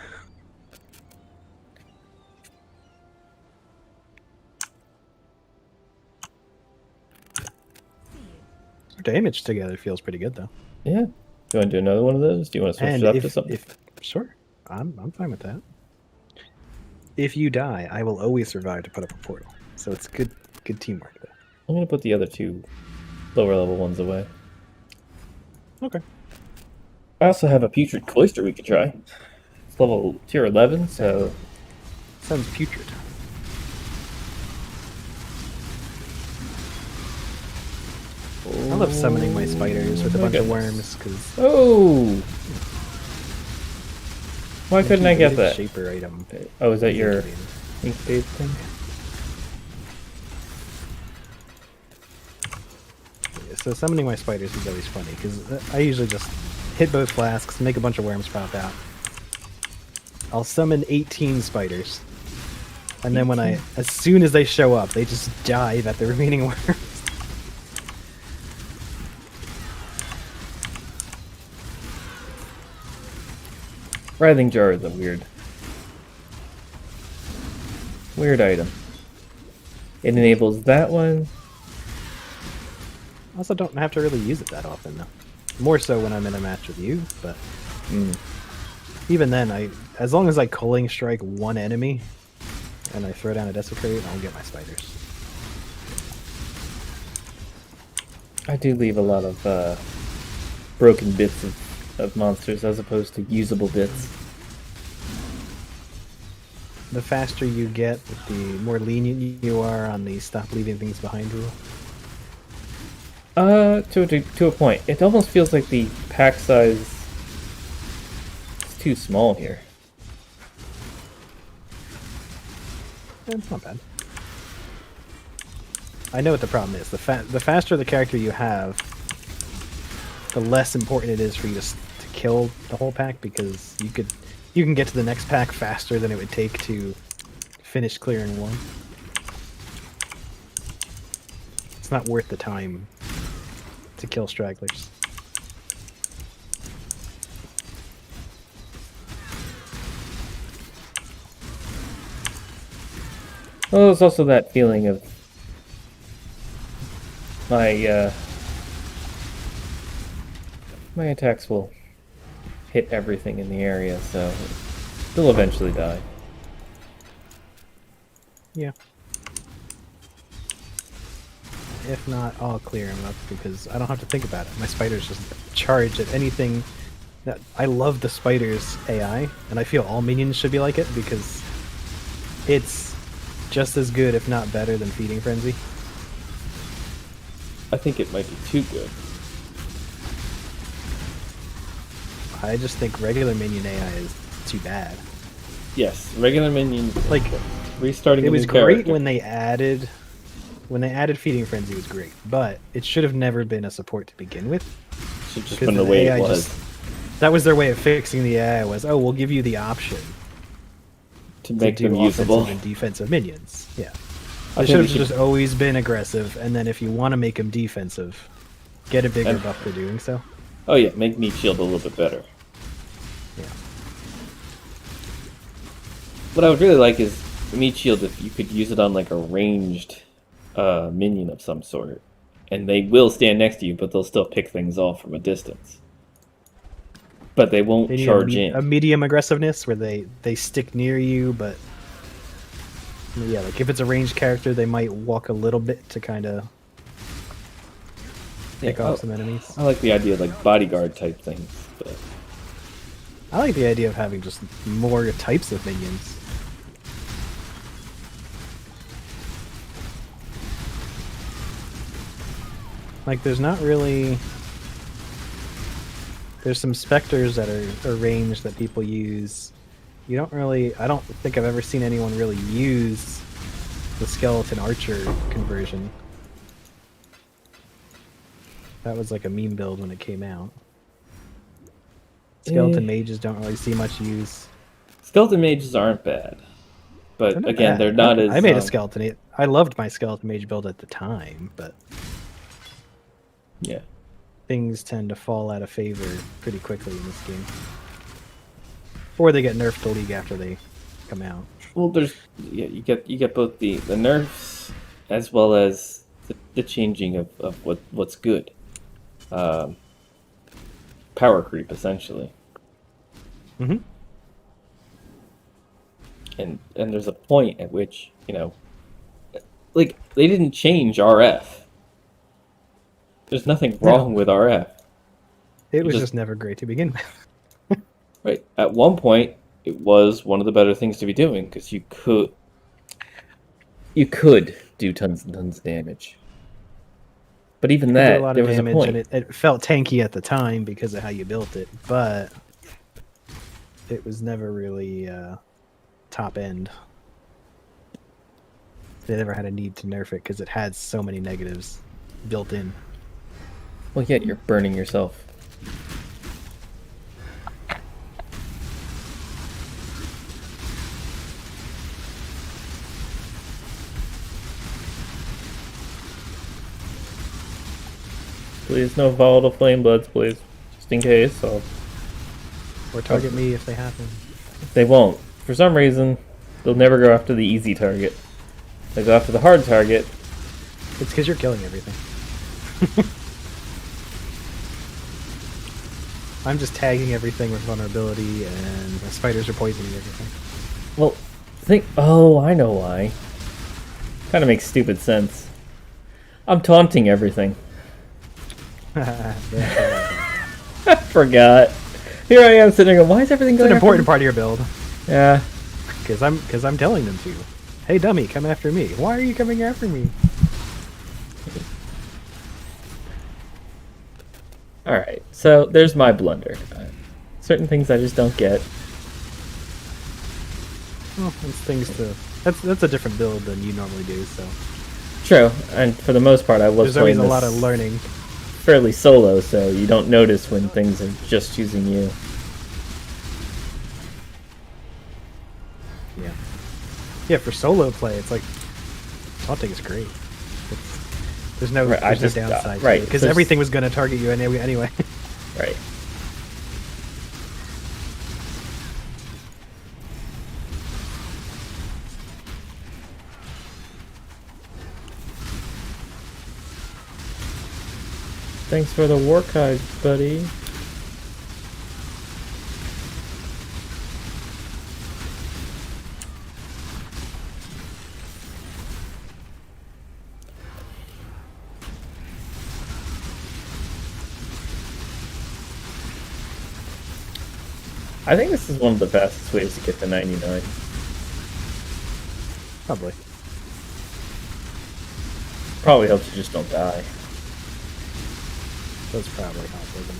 For damage together feels pretty good though.
Yeah. Do you want to do another one of those? Do you want to switch
And
it up to something?
sure, I'm fine with that. If you die, I will always survive to put up a portal. So it's good teamwork there.
I'm going to put the other two lower level ones away.
Okay.
I also have a putrid cloister we could try. It's level tier 11, so
Sounds putrid. I love summoning my spiders with a
my
bunch of
goodness.
worms because
Oh! Why couldn't I get that?
Shaper item.
Oh, is that your
Incubated.
incubate thing?
Yeah, so summoning my spiders is always funny because I usually just hit both flasks, make a bunch of worms pop out. I'll summon 18 spiders, and then as soon as they show up, they just dive at the remaining worms.
Writhing Jar is a weird item. It enables that one.
I also don't have to really use it that often though. More so when I'm in a match with you, but even then, as long as I culling strike one enemy and I throw down a desecrate, I'll get my spiders.
I do leave a lot of broken bits of monsters as opposed to usable bits.
The faster you get, the more lenient you are on the stop leaving things behind rule.
To a point. It almost feels like the pack size is too small here.
It's not bad. I know what the problem is. The faster the character you have, the less important it is for you to kill the whole pack because you can get to the next pack faster than it would take to finish clearing one. It's not worth the time to kill stragglers.
Well, there's also that feeling of my attacks will hit everything in the area, so they'll eventually die.
Yeah. If not, I'll clear them up because I don't have to think about it. My spiders just charge at anything. I love the spiders AI, and I feel all minions should be like it because it's just as good, if not better, than Feeding Frenzy.
I think it might be too good.
I just think regular minion AI is too bad.
Yes, regular minions,
Like,
restarting.
it
a
was
new
great
character.
when they added Feeding Frenzy was great, but it should have never been a support to begin with.
Should just
Because
been the
the
way
AI
it was
that was their way of fixing the AI was, oh, we'll give you the option
to make
to do
them usable.
offensive and defensive minions. Yeah.
I
They
think
should
we
have just always been aggressive, and then if you want to make them defensive, get a bigger
And-
buff for doing so.
Oh yeah, make meat shield a little bit better.
Yeah.
What I would really like is meat shield if you could use it on like a ranged minion of some sort, and they will stand next to you, but they'll still pick things off from a distance. But they won't
They need
charge
a
in.
medium aggressiveness where they stick near you, but yeah, like if it's a ranged character, they might walk a little bit to kind of pick
Yeah,
off some enemies.
I like the idea of like bodyguard type things, but
I like the idea of having just more types of minions. Like, there's not really... There's some specters that are ranged that people use. You don't really... I don't think I've ever seen anyone really use the skeleton archer conversion. That was like a meme build when it came out. Skeleton mages don't really see much use.
skeleton mages aren't bad. But
They're not
again,
bad.
they're not as.
I made a skeleton. I loved my skeleton mage build at the time, but
Yeah.
things tend to fall out of favor pretty quickly in this game. Or they get nerfed to League after they come out.
Well, there's you get both the nerfs as well as the changing of what's good. um, power creep, essentially.
Mm-hmm.
And there's a point at which, like, they didn't change RF. There's nothing wrong with RF.
It was just never great to begin with.
Right. At one point, it was one of the better things to be doing because you could do tons and tons of damage. But even
Could do a
that,
lot
there
of
was a
damage,
point.
and it felt tanky at the time because of how you built it, but it was never really top end. They never had a need to nerf it because it had so many negatives built in.
Well, yet you're burning yourself. Please, no volatile flame bloods, please. Just in case.
Or target me if they happen.
They won't. For some reason, they'll never go after the easy target. They go after the hard target.
It's because you're killing everything. I'm just tagging everything with vulnerability, and the spiders are poisoning everything.
Well, oh, I know why. Kind of makes stupid sense. I'm taunting everything. I forgot. Here I am sitting there going, why is everything
It's
going
an important
after
part of your build.
me? Yeah.
Because I'm telling them to. Hey dummy, come after me. Why are you coming after me?
Alright, so there's my blunder. Certain things I just don't get.
Well, it's things to. That's a different build than you normally do. So
True, and for the most part I was
there's always
playing
a lot
this
of learning.
fairly solo, so you don't notice when things are just choosing you.
Yeah. Yeah, for solo play, it's like taunting is great. There's no,
Right,
there's no downside,
right,
Because
so
everything was going to target you anyway.
Right. Thanks for the war card, buddy. I think this is one of the fastest ways to get to 99.
Probably.
Probably helps you just don't die.
That's probably helpful. Then.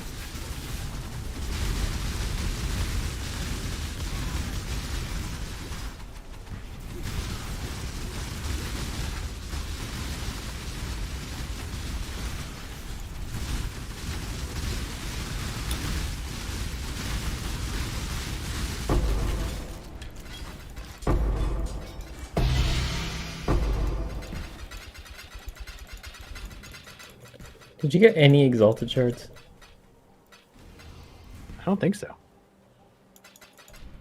Did you get any Exalted shards?
I don't think so.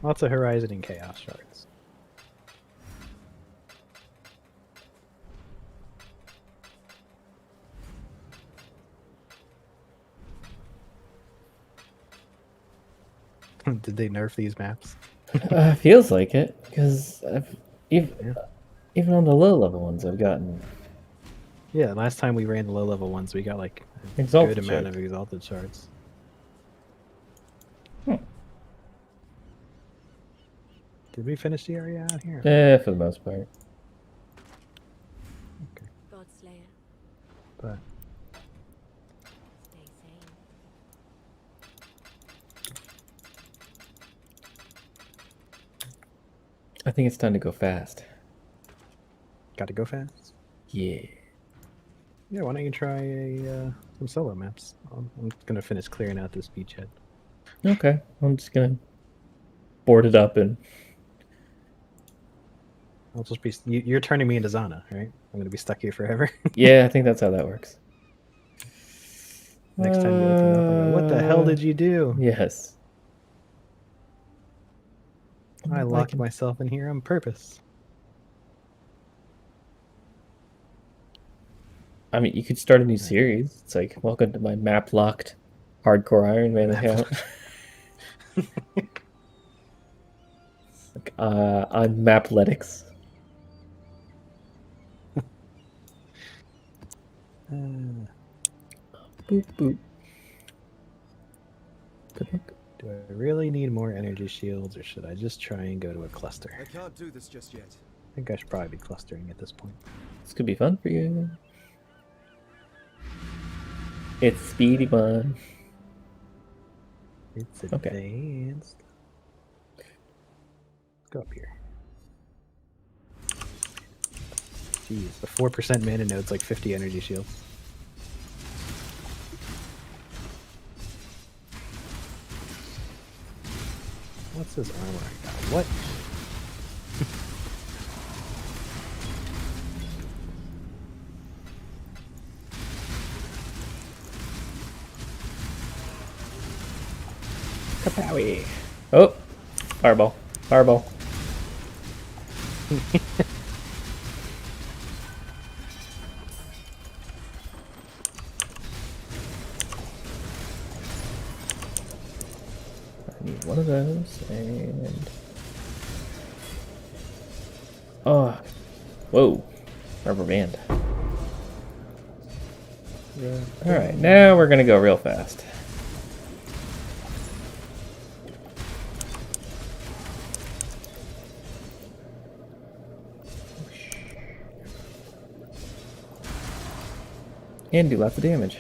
Lots of Horizon and Chaos shards. Did they nerf these maps?
Feels like it, because even,
Yeah.
even on the low level ones I've gotten
Yeah, last time we ran the low level ones, we got like a
Exalted
good amount
shards.
of Exalted shards. Did we finish the area out here?
Yeah, for the most part.
Okay,
Godslayer,
but
stay sane.
I think it's time to go fast.
got to go fast.
Yeah.
Yeah, why don't you try some solo maps? I'm gonna finish clearing out this beachhead.
Okay, I'm just gonna board it up and...
I'll just be. You're turning me into Zana, right? I'm gonna be stuck here forever.
Yeah, I think that's how that works.
Next time you open up, I go, what the hell did you do?
Yes.
I locked myself in here on purpose.
I mean, you could start a new series. It's like, welcome to my map locked hardcore Iron Man account. Like, I'm Mapletics. Boop boop. Good luck.
Do I really need more energy shields, or should I just try and go to a cluster?
I can't do this just yet.
I think I should probably be clustering at this point.
This could be fun for you. It's speedy one.
It's
Okay.
advanced. Let's go up here. Jeez, the 4% mana node's like 50 energy shields. What's this armor I got? What?
Kapowie. Oh, fireball. Fireball. I need one of those, and... Oh, whoa. Rubber band. Alright, now we're gonna go real fast. And do lots of damage.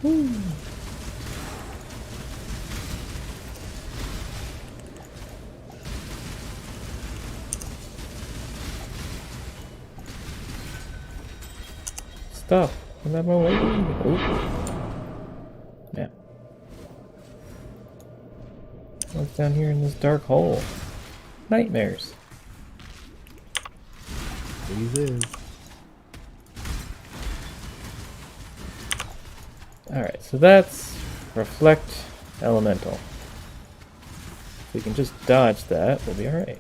Woo. Stop. I'm out of my way. Oh. Yeah. What's down here in this dark hole? Nightmares.
These is.
Alright, so that's Reflect Elemental. If we can just dodge that, we'll be alright.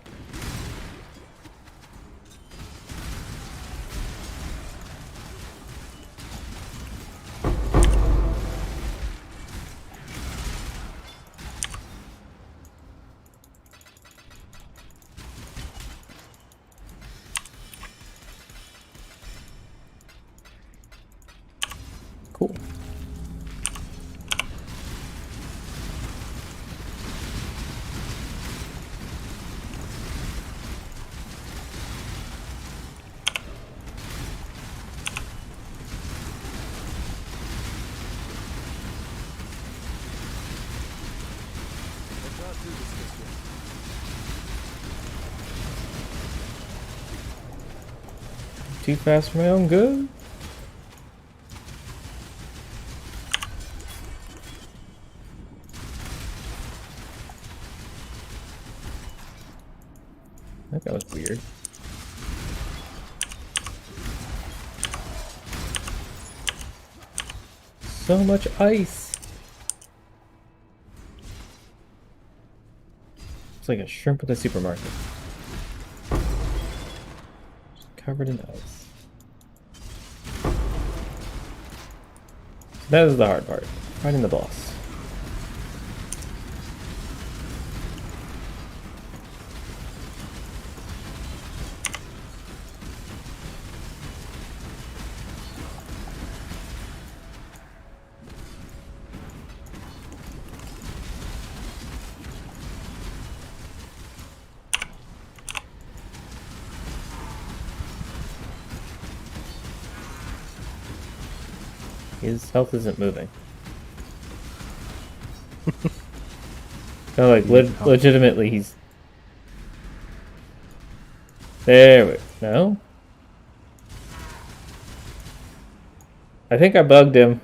Cool.
I can't do this just yet.
Too fast for my own good. That was weird. So much ice. It's like a shrimp at a supermarket. Just covered in ice. That is the hard part. Fighting the boss. His health isn't moving. No, like legitimately, he's there. No, I think I bugged him.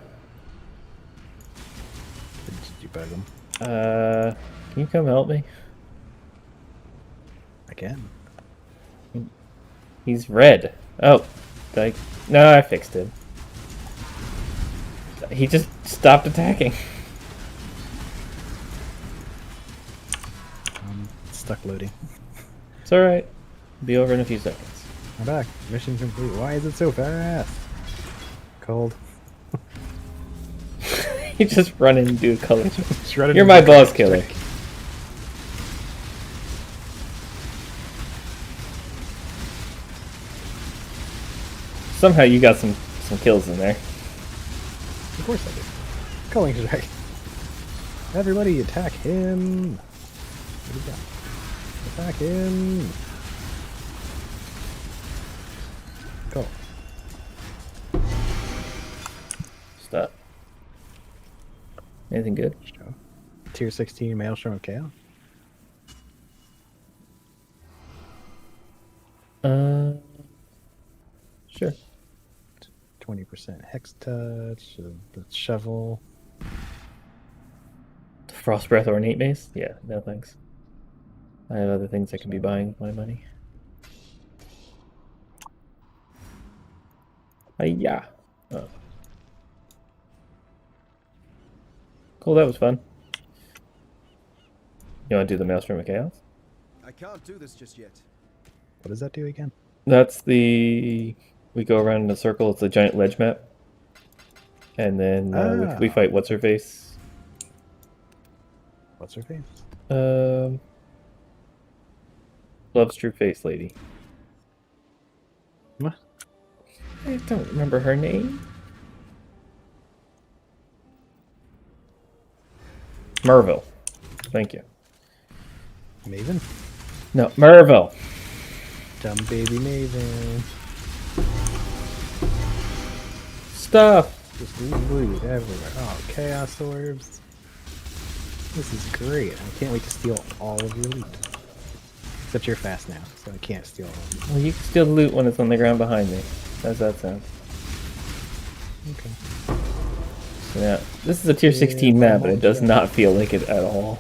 Did you bug him?
Can you come help me?
can.
He's red. Oh, no, I fixed it. He just stopped attacking.
Stuck loading.
It's alright. Be over in a few seconds.
I'm back. Mission complete. Why is it so fast? Cold.
You just run in and do a color.
Just run in
You're
and
my
do a
boss
color
killer.
check.
Somehow you got some kills in there.
Of course I do. Culling strike. Everybody attack him. What do you got? Attack him. Go.
Stop. Anything good?
Tier 16 Maelstrom of Chaos.
Sure.
20% Hex Touch. The shovel.
Frost Breath or Ornate Mace? Yeah, no thanks. I have other things I can be buying with my money. Yeah. Oh. Cool, that was fun. You want to do the Maelstrom of Chaos?
I can't do this just yet.
What does that do again?
That's the... We go around in a circle, it's a giant ledge map. And then we fight What's-Her-Face.
What's her face?
Love's True Face Lady.
What?
I don't remember her name. Merville. Thank you.
Maven?
No, Merville.
Dumb baby Maven.
Stuff.
Just loot everywhere. Oh, chaos orbs. This is great. I can't wait to steal all of your loot. Except you're fast now, so I can't steal all of you.
Well, you can still loot when it's on the ground behind me. How's that sound?
Okay.
So yeah, this is a tier 16 map, but it does not feel like it at all.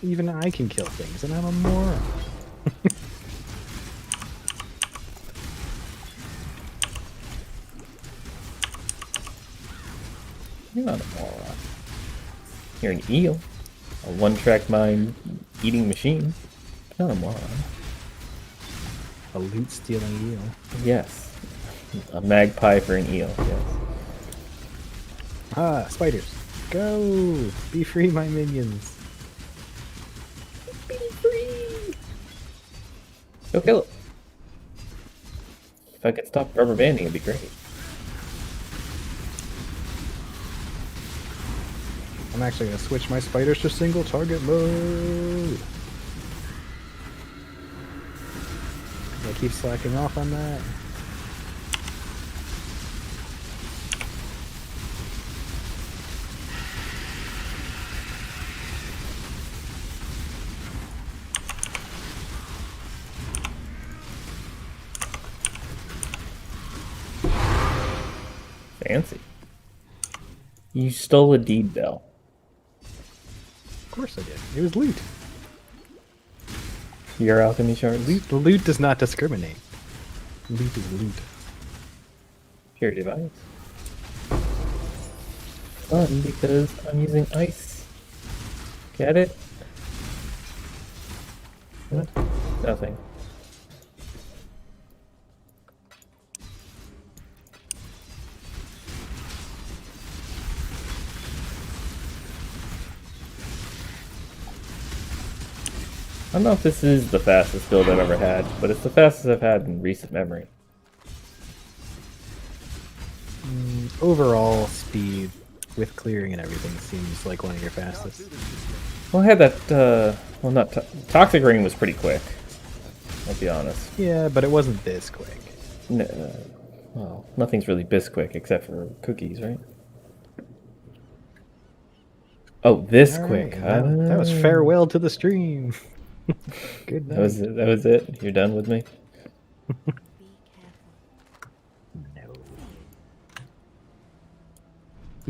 Even I can kill things, and I'm a moron.
You're not a moron. You're an eel. A one-track mind eating machine. You're not a moron.
A loot-stealing eel.
Yes. A magpie for an eel, yes.
Ah, spiders. Go! Be free, my minions.
Be free! Go kill it. If I could stop rubber banding, it'd be great.
I'm actually going to switch my spiders to single target mode. I keep slacking off on that.
Fancy. You stole a deed bell.
Of course I did. It was loot.
Your alchemy shards?
Loot does not discriminate. Loot is loot.
Pure device. Fun because I'm using ice. Get it? What? Nothing. I don't know if this is the fastest build I've ever had, but it's the fastest I've had in recent memory.
Overall speed with clearing and everything seems like one of your fastest.
Well, I had that, well, not Toxic Ring was pretty quick. I'll be honest.
Yeah, but it wasn't this quick.
No, well, nothing's really this quick except for cookies, right? Oh, this
All
quick.
right, that was farewell to the stream. Good night.
That was it? You're done with me?
No.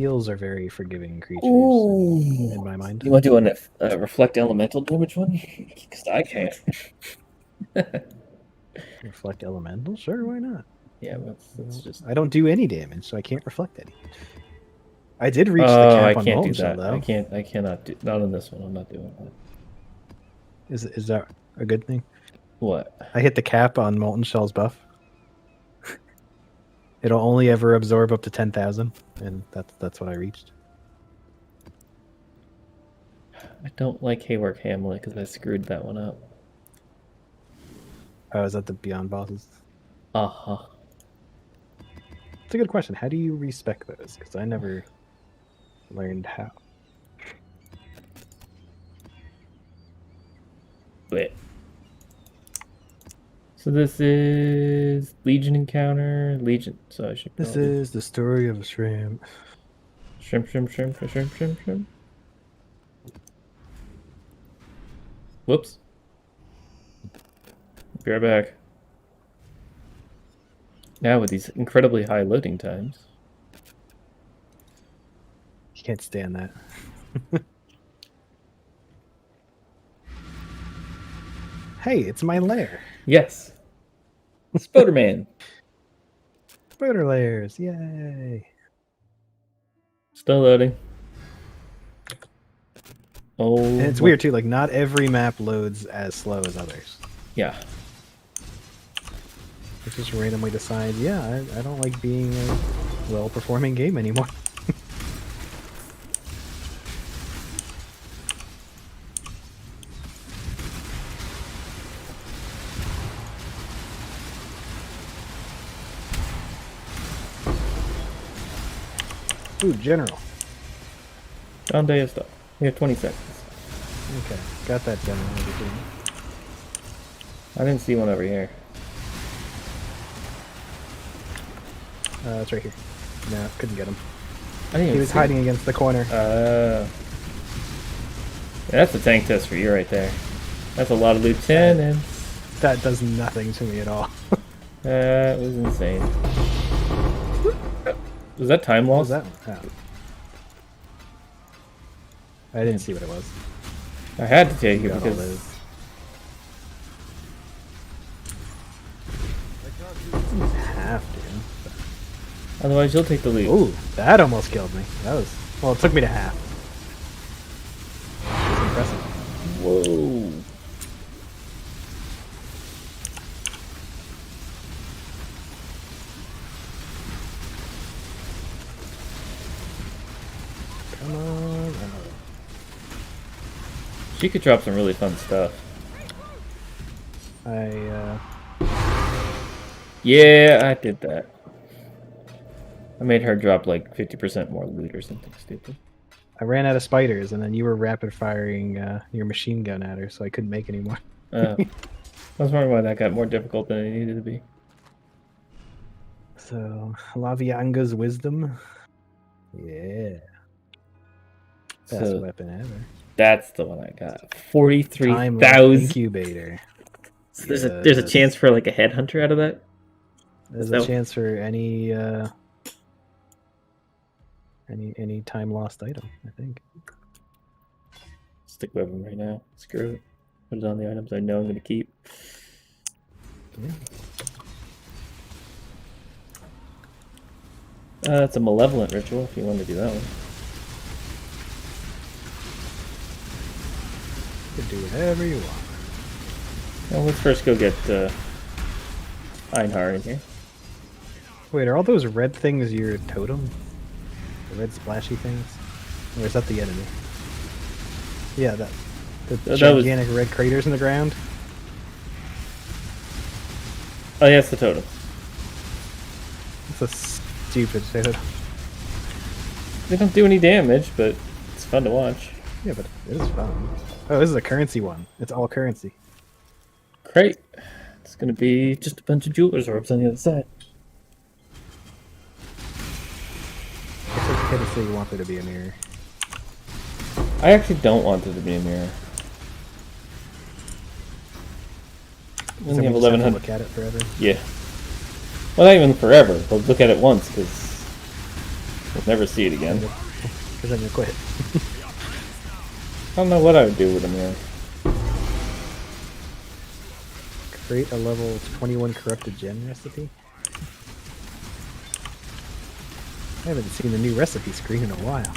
Eels are very forgiving creatures in my mind.
You want to do a reflect elemental damage one? Because I can't.
Reflect elemental? Sure, why not?
Yeah, that's just.
I don't do any damage, so I can't reflect any. I did reach the
Oh, I
cap on
can't do
Molten Shell,
that.
though.
I cannot do. Not on this one. I'm not doing that.
Is that a good thing?
What?
I hit the cap on Molten Shell's buff. It'll only ever absorb up to 10,000, and that's what I reached.
I don't like Haywork Hamlet because I screwed that one up.
Oh, is that the Beyond bosses?
Uh-huh.
It's a good question. How do you respec those? Because I never learned how.
Wait. So this is Legion encounter. Legion. So I should.
This is the story of a shrimp.
Shrimp. Whoops. Be right back. Now with these incredibly high loading times.
You can't stand that. Hey, it's my lair.
Yes. Spider-Man.
Spider layers, yay!
Still loading. Oh.
And it's weird too, like not every map loads as slow as others.
Yeah.
It just randomly decides, yeah, I don't like being a well-performing game anymore. Ooh, general.
Down day of stuff. We have 20 seconds.
Okay, got that general.
I didn't see one over here.
It's right here. No, couldn't get him.
I didn't even
He was
see
hiding against the corner.
That's a tank test for you right there. That's a lot of lieutenants.
That does nothing to me at all.
That was insane. Was that time
What
loss?
was that? Oh. I didn't see what it was.
I had to take it
Got all
because
those. Half, dude.
otherwise you'll take the lead.
Ooh, that almost killed me. That was... Well, it took me to half. That was impressive.
Whoa.
Come on.
She could drop some really fun stuff. Yeah, I did that. I made her drop like 50% more loot or something stupid.
I ran out of spiders, and then you were rapid firing your machine gun at her, so I couldn't make any more.
I was wondering why that got more difficult than it needed to be.
So, Lavianga's wisdom. Yeah. Best
So
weapon ever.
that's the one I got.
Time
43,000.
incubator.
So there's a chance for like a headhunter out of that.
There's
So-
a chance for any time lost item, I think.
Stick with them right now. Screw it. Put it on the items I know I'm going to keep.
Yeah.
It's a malevolent ritual if you want to do that one.
You can do whatever you want.
Well, let's first go get Einhar in here.
Wait, are all those red things your totem? The red splashy things? Or is that the enemy? Yeah, the
That was-
gigantic red craters in the ground?
Oh, yeah, it's the totem.
It's a stupid totem.
They don't do any damage, but it's fun to watch.
Yeah, but it is fun. Oh, this is a currency one. It's all currency.
Great. It's going to be just a bunch of jeweler's orbs on the other side.
It's okay to say you want there to be a mirror.
I actually don't want it to be a mirror. We only have
So we just have to
1100.
look at it forever.
Yeah. Well, not even forever, but look at it once, because We'll never see it again.
Because I'm gonna quit.
I don't know what I would do with him here.
Create a level 21 corrupted gem recipe. I haven't seen the new recipe screen in a while.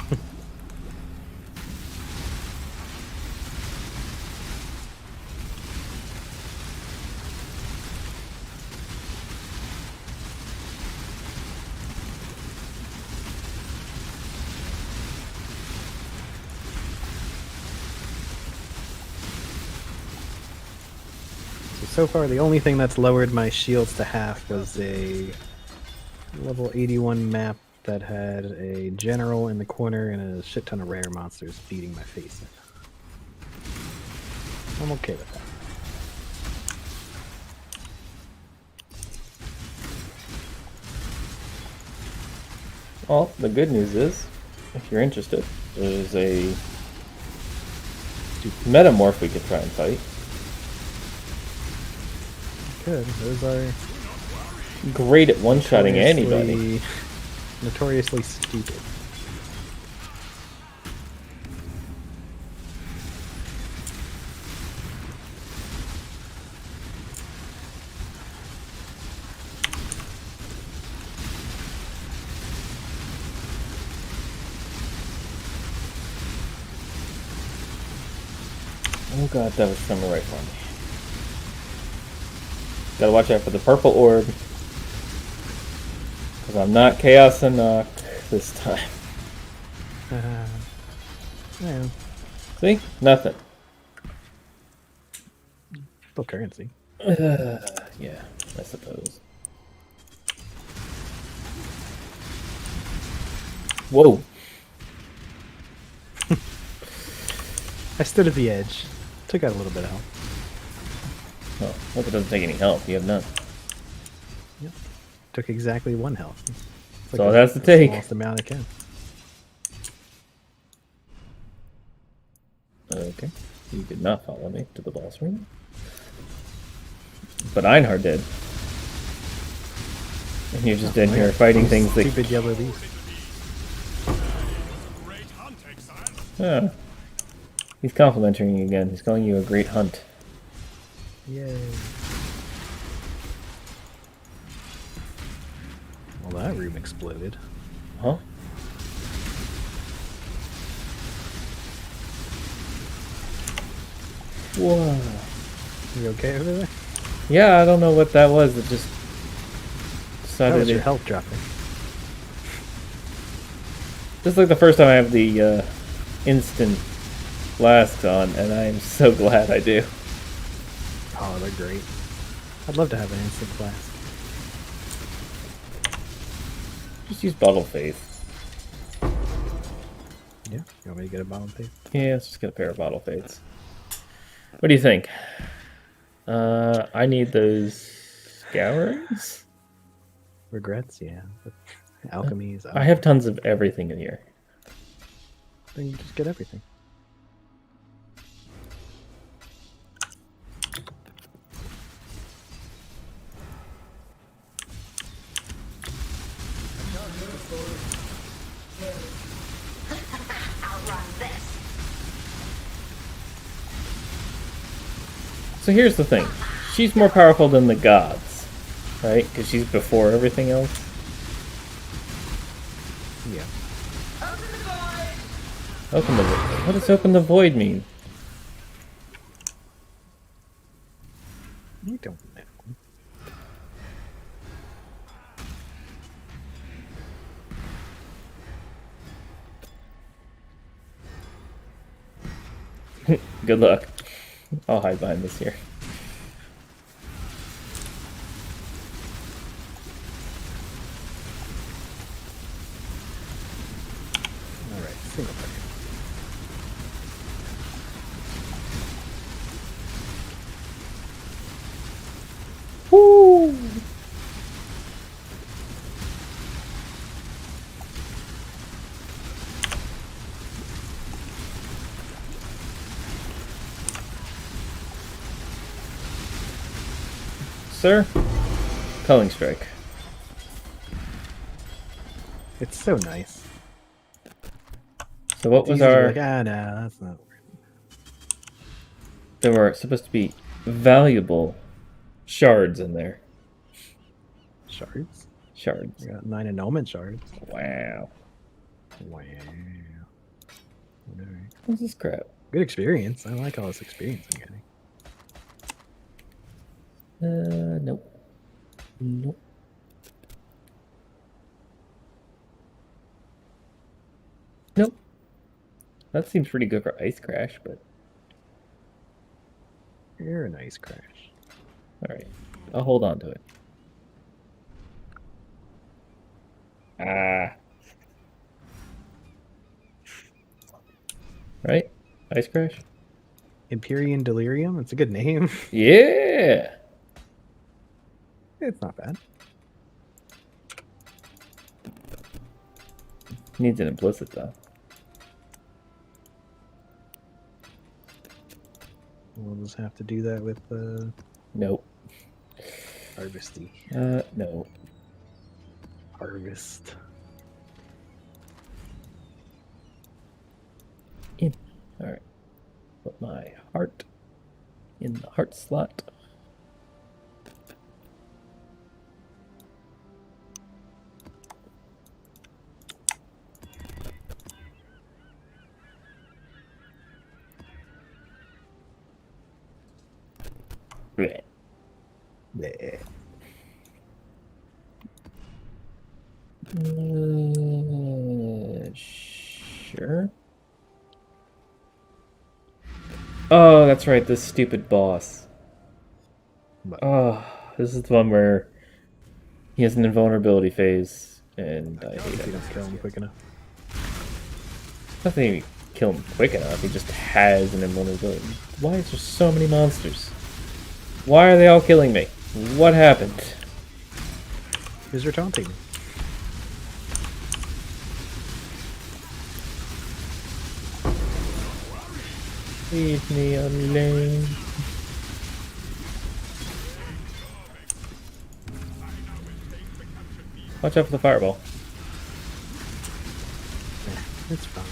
So far, the only thing that's lowered my shields to half was a level 81 map that had a general in the corner and a shit ton of rare monsters beating my face in. I'm okay with that.
Well, the good news is, if you're interested, there's a metamorph we could try and fight.
Good. Those are
Great at one-shotting anybody.
Notoriously stupid.
Oh god, that was coming right for me. Gotta watch out for the purple orb. Because I'm not Chaos and Knock this time.
Yeah,
See? Nothing.
still currency.
Yeah, I suppose. Whoa.
I stood at the edge. Took out a little bit of health.
Oh, hope it doesn't take any health. You have none.
Yep. Took exactly 1 health. It's
So that's the take.
Smallest amount I can.
Okay. You did not follow me to the boss room. But Einhard did. And you're just in here fighting things that...
Stupid yellow beast.
Yeah. He's complimenting you again. He's calling you a great hunt.
Yay. Well, that room exploded.
Huh? Whoa.
You okay over there?
Yeah, I don't know what that was. It just
How
decided
was your
it...
health dropping?
This is like the first time I have the instant flasks on, and I am so glad I do.
Oh, they're great. I'd love to have an instant flask.
Just use Bottle Faith.
Yeah? You want me to get a bottle of paste?
Yeah, let's just get a pair of Bottle Faiths. What do you think? I need those scourings?
Regrets? Yeah. But alchemies.
I have tons of everything in here.
Then you just get everything.
So here's the thing. She's more powerful than the gods, right? Because she's before everything else.
Yeah.
Open the void. What does open the void mean?
You don't know.
Good luck. I'll hide behind this here.
Alright, single player.
Woo! Sir, Culling Strike.
It's so nice.
So what
It's
was
easy to be
our...
like, no, that's not.
There were supposed to be valuable shards in there.
Shards?
Shards.
I got 9 annulment shards.
Wow.
Wow. Alright.
What's this crap?
Good experience. I like all this experience I'm getting.
Nope. Nope. Nope. That seems pretty good for Ice Crash, but...
You're a nice crash.
Alright. I'll hold on to it. Ah. Right? Ice Crash?
Empyrean Delirium? It's a good name.
Yeah!
It's not bad.
Needs an implicit, though.
We'll just have to do that with
Nope.
Harvesty.
No.
Harvest.
In. Alright. Put my heart in the heart slot. Blech.
Yeah.
Sure. Oh, that's right, this stupid boss.
But
Oh, this is the one where he has an invulnerability phase, and I hate
if you
it.
don't kill him quick enough.
Nothing to kill him quick enough, he just has an invulnerability. Why is there so many monsters? Why are they all killing me? What happened?
Because you're taunting.
Leave me alone. Watch out for the fireball.
It's fine.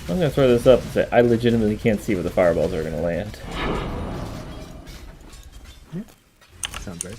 I'm gonna throw this up and say I legitimately can't see where the fireballs are gonna land.
Yeah. Sounds right.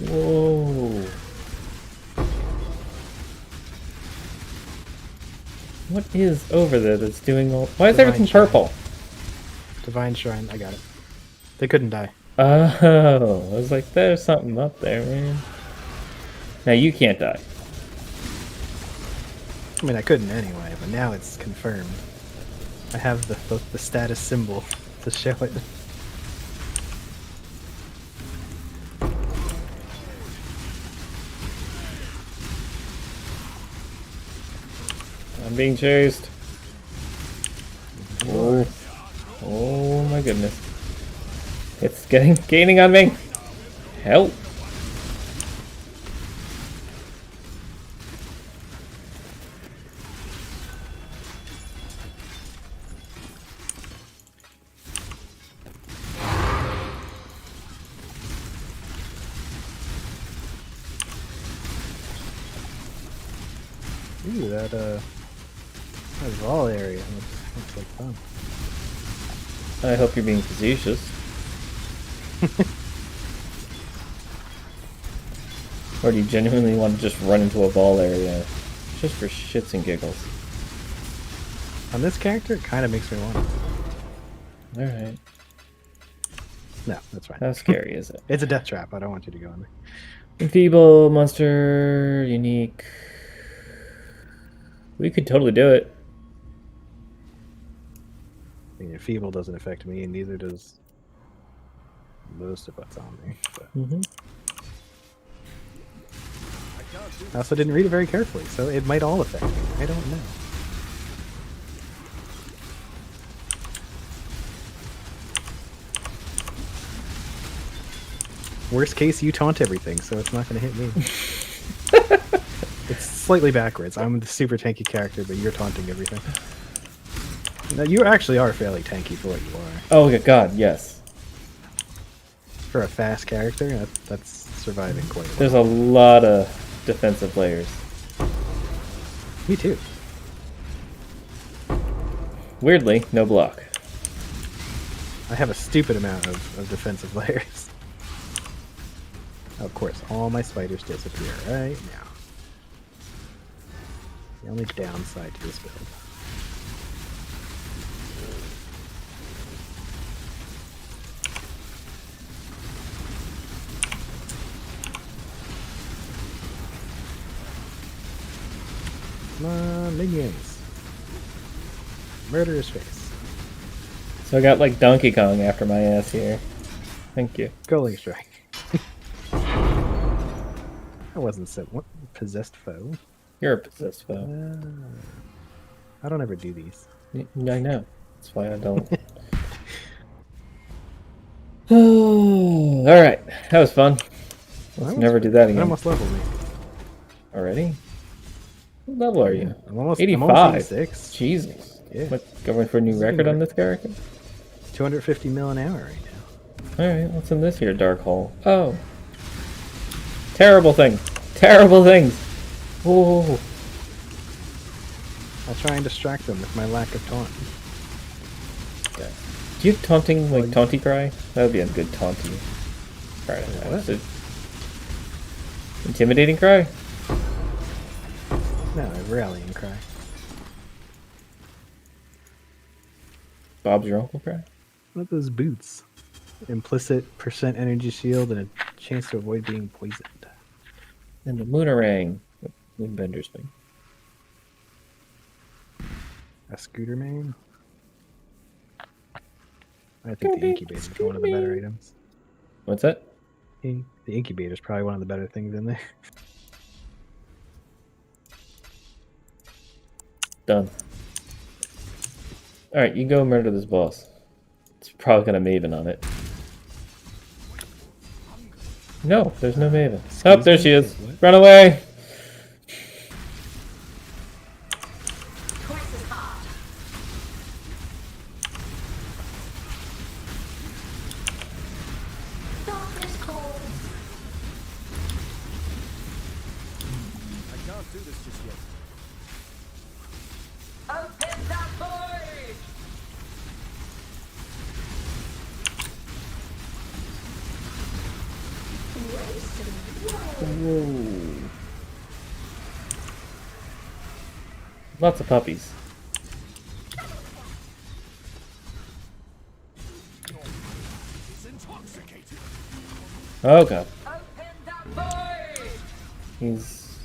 Whoa. What is over there that's doing all... Why is
Divine
everything
Shrine.
purple?
Divine Shrine. I got it. They couldn't die.
Oh, I was like, there's something up there, man. Now you can't die.
I mean, I couldn't anyway, but now it's confirmed. I have the status symbol to show it.
I'm being chased. Oh, oh my goodness. It's gaining on me. Help.
Ooh, that wall area looks like fun.
I hope you're being facetious. Or do you genuinely want to just run into a ball area just for shits and giggles?
On this character, it kind of makes me want it.
Alright.
No, that's fine.
How scary is it?
It's a death trap. I don't want you to go in there.
Enfeeble, monster, unique. We could totally do it.
I mean, Feeble doesn't affect me, and neither does most of what's on there. But
Mm-hmm.
I also didn't read it very carefully, so it might all affect me. I don't know. Worst case, you taunt everything, so it's not going to hit me. It's slightly backwards. I'm the super tanky character, but you're taunting everything. No, you actually are fairly tanky for what you are.
Oh god, yes.
For a fast character, that's surviving quite well.
There's a lot of defensive layers.
Me too.
Weirdly, no block.
I have a stupid amount of defensive layers. Of course, all my spiders disappear right now. The only downside to this build. Come on, minions. Murderous face.
So I got like Donkey Kong after my ass here. Thank you.
Golden strike. I wasn't so. What? Possessed foe?
You're a possessed foe.
I don't ever do these.
I know. That's why I don't. Alright. That was fun. Let's never do that
That
again.
almost leveled me.
Already? What level are you?
I'm almost
85.
86.
Jesus.
Yeah.
What, going for a new record on this character?
250 mil an hour right now.
Alright, what's in this here dark hole? Oh. Terrible things. Terrible things. Whoa.
I'll try and distract them with my lack of taunt.
Okay. Do you have taunting, like taunty cry? That would be a good taunty cry.
What?
So, intimidating cry?
No, a rallying cry.
Bob's your uncle cry?
What are those boots? Implicit percent energy shield and a chance to avoid being poisoned.
And the Moonerang. Moonbender's thing.
A scooter man? I think the incubator is one of the better items.
What's that?
The incubator is probably one of the better things in there.
Done. Alright, you go murder this boss. It's probably got a Maven on it. No, there's no Maven. Oh, there she is. Run away!
I can't do this just yet.
Open that void!
Whoa. Lots of puppies. Oh god.
Open that void!
He's...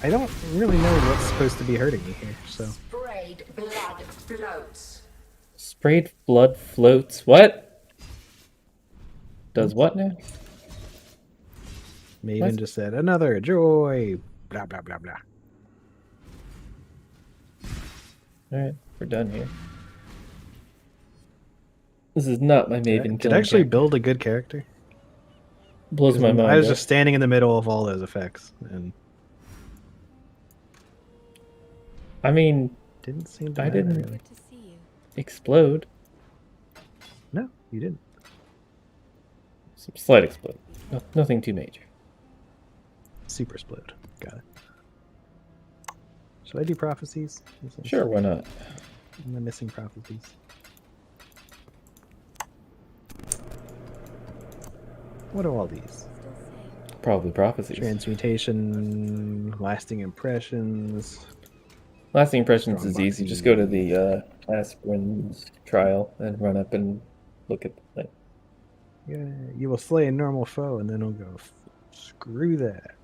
I don't really know what's supposed to be hurting me here, so.
Sprayed blood floats.
Sprayed blood floats. What? Does what now?
Maven
What?
just said, another joy, blah, blah, blah, blah.
Alright, we're done here. This is not my Maven
Did I actually build a good character?
Blows my mind.
I was
up.
just standing in the middle of all those effects, and
I mean,
didn't seem to
I
matter,
didn't-
really.
To see you.
explode.
No, you didn't.
Some slight explode. Nothing too major.
Super split. Got it. Should I do prophecies?
Sure, why not?
Am I missing prophecies? What are all these?
Still safe.
Probably prophecies.
Transmutation, lasting impressions.
Lasting impressions
Strong
is easy. Just go to the aspirins trial and run up and look at the thing.
Yeah, you will slay a normal foe, and then he'll go, screw that.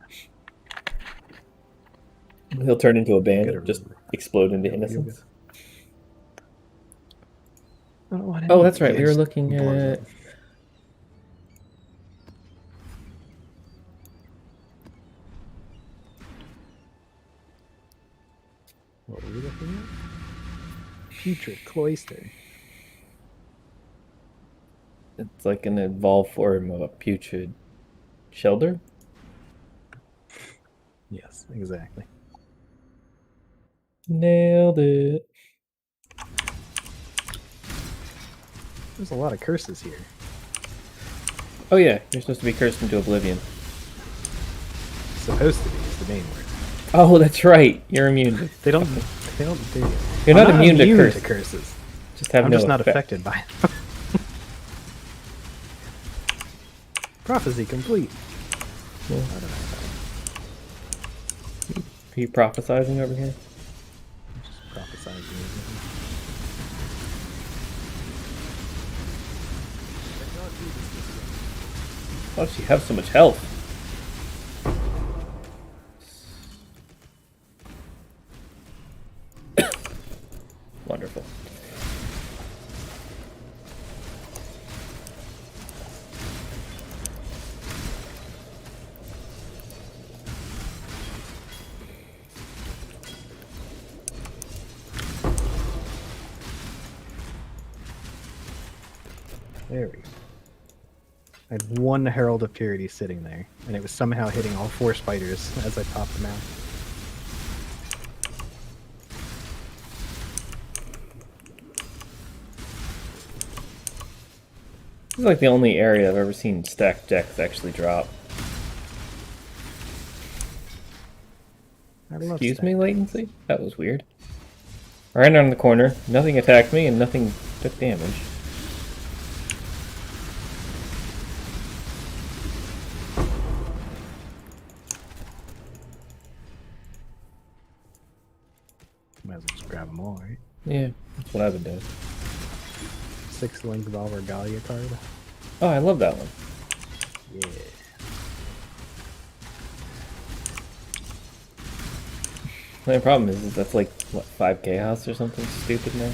He'll turn into a
You'll
bandit,
get a-
just explode into
you'll get-
innocence.
I don't want
Oh,
any-
that's right.
yeah,
We were
just
looking
blows
at.
up. What were we looking at? Putrid Cloister.
It's like an evolved form of a putrid shelter.
Yes, exactly.
Nailed it.
There's a lot of curses here.
Oh yeah, you're supposed to be cursed into oblivion.
Supposed to be is the main word.
Oh, that's right. You're immune. To,
They don't. You're
You're not immune to
curses.
just have
I'm
no
just not
effect.
affected by them. Prophecy complete.
Yeah.
I don't know.
Are you prophesizing over here?
I'm just prophesying.
I can't do this just yet.
Why does she have so much health? Wonderful.
There we go. I had one Herald of Purity sitting there, and it was somehow hitting all 4 spiders as I popped them out.
This is like the only area I've ever seen stacked decks actually drop.
I love
Excuse me,
stacked.
latency? That was weird. I ran around the corner, nothing attacked me, and nothing took damage.
Might as well just grab them all, right?
Yeah, that's what I've been doing.
6-link Valregalia card.
Oh, I love that one.
Yeah.
The only problem is that's like, what, 5 chaos or something stupid now?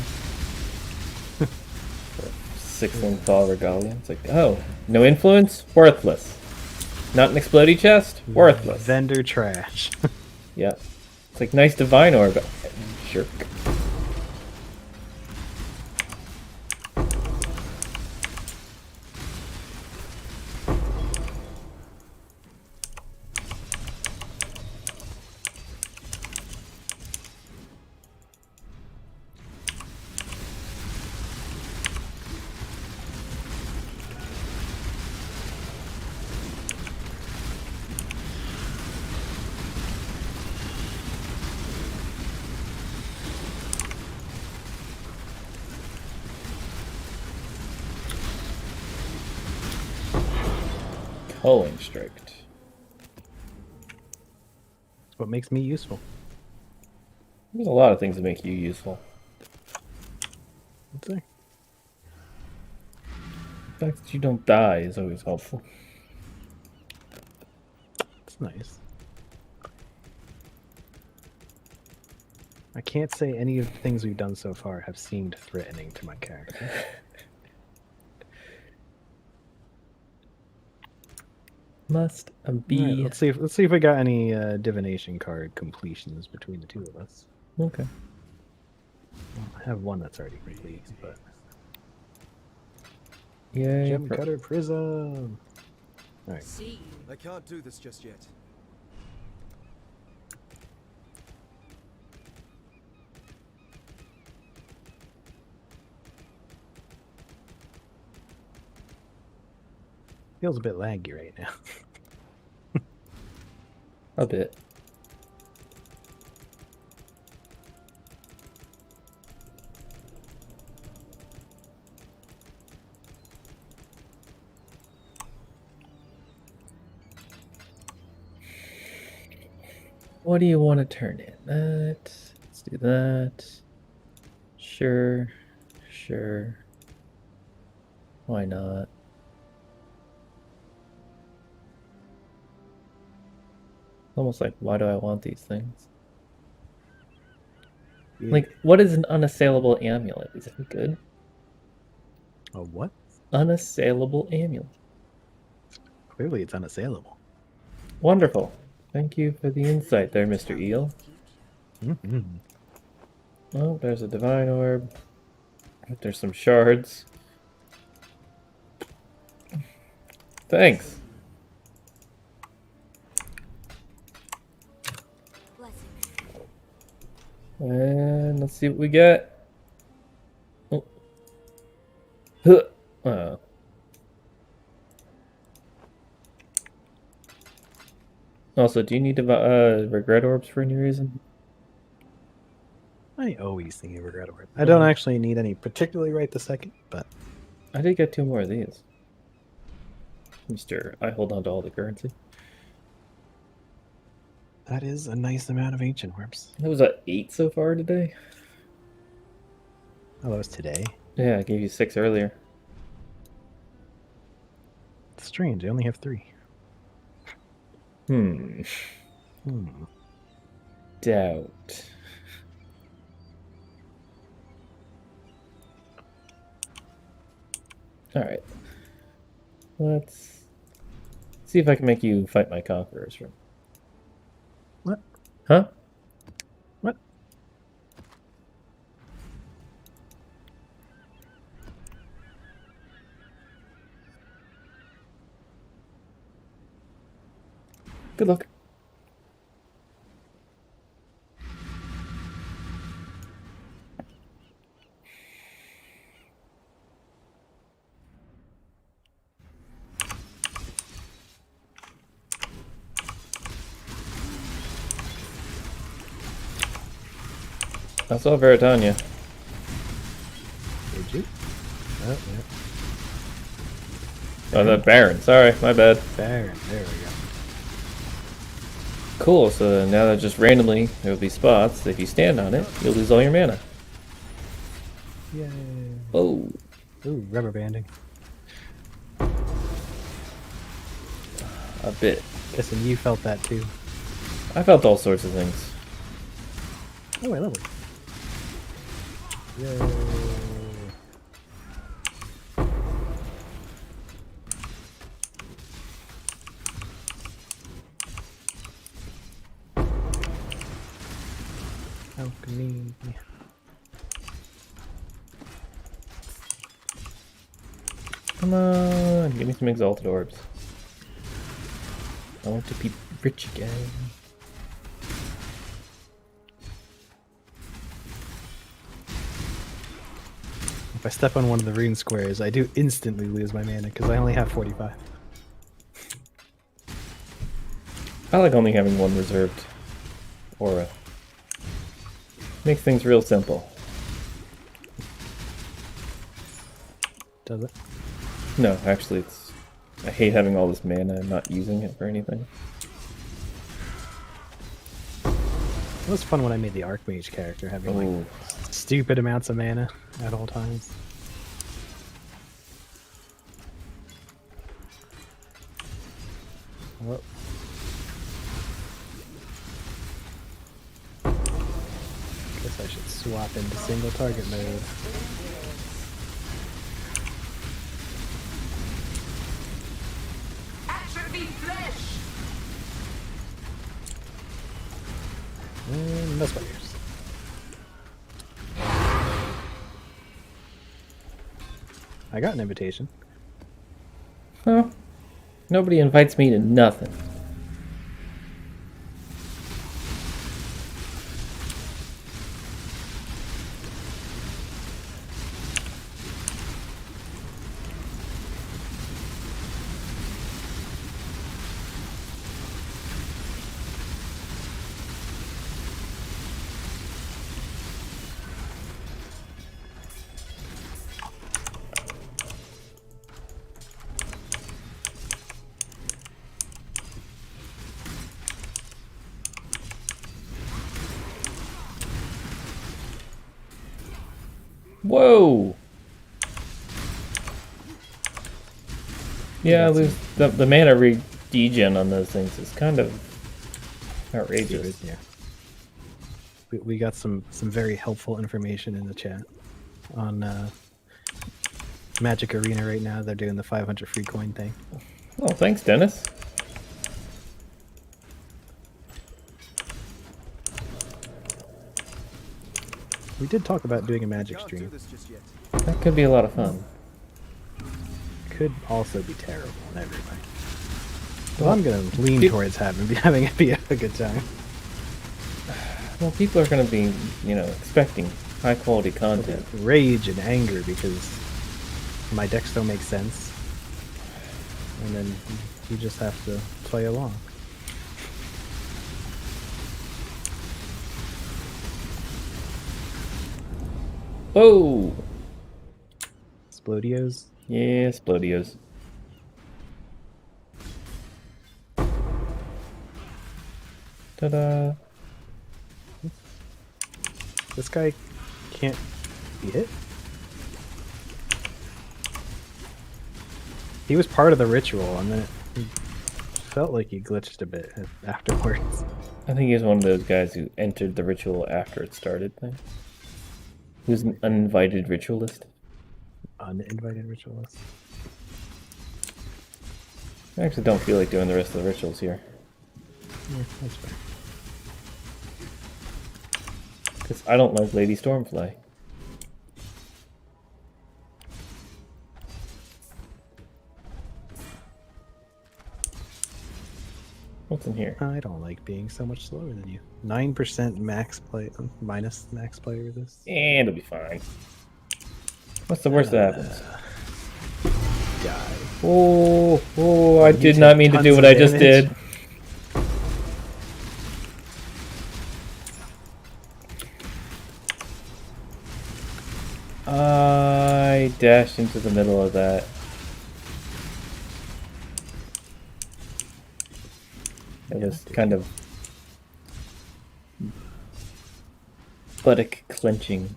6-link Fall Regalia. It's like, oh, no influence? Worthless. Not an explodey chest? Worthless.
Vendor trash.
Yeah. It's like, nice divine orb. Jerk. Culling Strict.
That's what makes me useful.
There's a lot of things that make you useful.
What's there?
The fact that you don't die is always helpful.
It's nice. I can't say any of the things we've done so far have seemed threatening to my character.
Must be.
Alright, let's see if we got any divination card completions between the two of us.
Okay.
Well, I have one that's already complete, but
Yay.
Gem Cutter Prism. Alright.
See.
I can't do this just yet.
Feels a bit laggy right now.
A bit. What do you want to turn in? Let's Let's do that. Sure. Sure. Why not? Almost like, why do I want these things?
Yeah.
Like, what is an unassailable amulet? Is it good?
A what?
Unassailable amulet.
Clearly, it's unassailable.
Wonderful. Thank you for the insight there, Mr. Eel.
Mm-hmm.
Oh, there's a divine orb. There's some shards. Thanks. And let's see what we get. Oh. Huh. Oh. Also, do you need regret orbs for any reason?
I always think of regret orb. I don't actually need any particularly right this second, but
I did get 2 more of these. Mr. I hold on to all the currency.
that is a nice amount of ancient orbs.
It was at 8 so far today.
Oh, that was today.
Yeah, I gave you 6 earlier.
It's strange. I only have 3.
Hmm. Doubt. Alright. Let's see if I can make you fight my conquerors. From...
What?
Huh?
What?
Good luck. I saw Veritania.
Did you? Oh, yeah.
Oh, that Baron. Sorry, my bad.
There we go.
Cool, so now that just randomly there will be spots. If you stand on it, you'll lose all your mana.
Yay.
Oh.
Ooh, rubber banding.
A bit.
Guessing you felt that too.
I felt all sorts of things.
Oh, I love it. Yay. Alchemy.
Come on, give me some exalted orbs. I want to be rich again.
If I step on one of the rune squares, I do instantly lose my mana because I only have 45.
I like only having one reserved aura. Makes things real simple.
Does it?
No, actually, it's. I hate having all this mana and not using it for anything.
It was fun when I made the Archmage character, having
Oh,
like stupid amounts of mana at all times. Oh. Guess I should swap into single target mode.
Atrophy flesh.
And no spiders. I got an invitation.
huh? Nobody invites me to nothing. Whoa! Yeah,
got
the mana degen on those things is kind of outrageous.
Yeah. We got some very helpful information in the chat on Magic Arena right now. They're doing the 500 free coin thing.
Oh, thanks, Dennis.
We did talk about doing a Magic
Can't do
stream.
this just yet.
That could be a lot of fun.
Could also be terrible on everybody. Well, I'm gonna lean towards having it be a good time.
Well, people are going to be, you know, expecting high quality content.
Rage and anger because my decks don't make sense, and then you just have to play along.
Whoa!
Splodios.
Yeah, Splodios. Ta-da!
This guy can't be hit. He was part of the ritual, and then it felt like he glitched a bit afterwards.
I think he's one of those guys who entered the ritual after it started thing. He was an uninvited ritualist.
Uninvited ritualist.
I actually don't feel like doing the rest of the rituals here.
Yeah, that's fair.
Because I don't like Lady Stormfly. What's in here?
I don't like being so much slower than you. 9% max play, minus max play resist.
And it'll be fine. What's the worst that happens?
Die.
Oh, I
You
did
take
not mean to do
tons
what
of
I just
damage.
did. I dashed into the middle of that. It was kind of buttock clenching.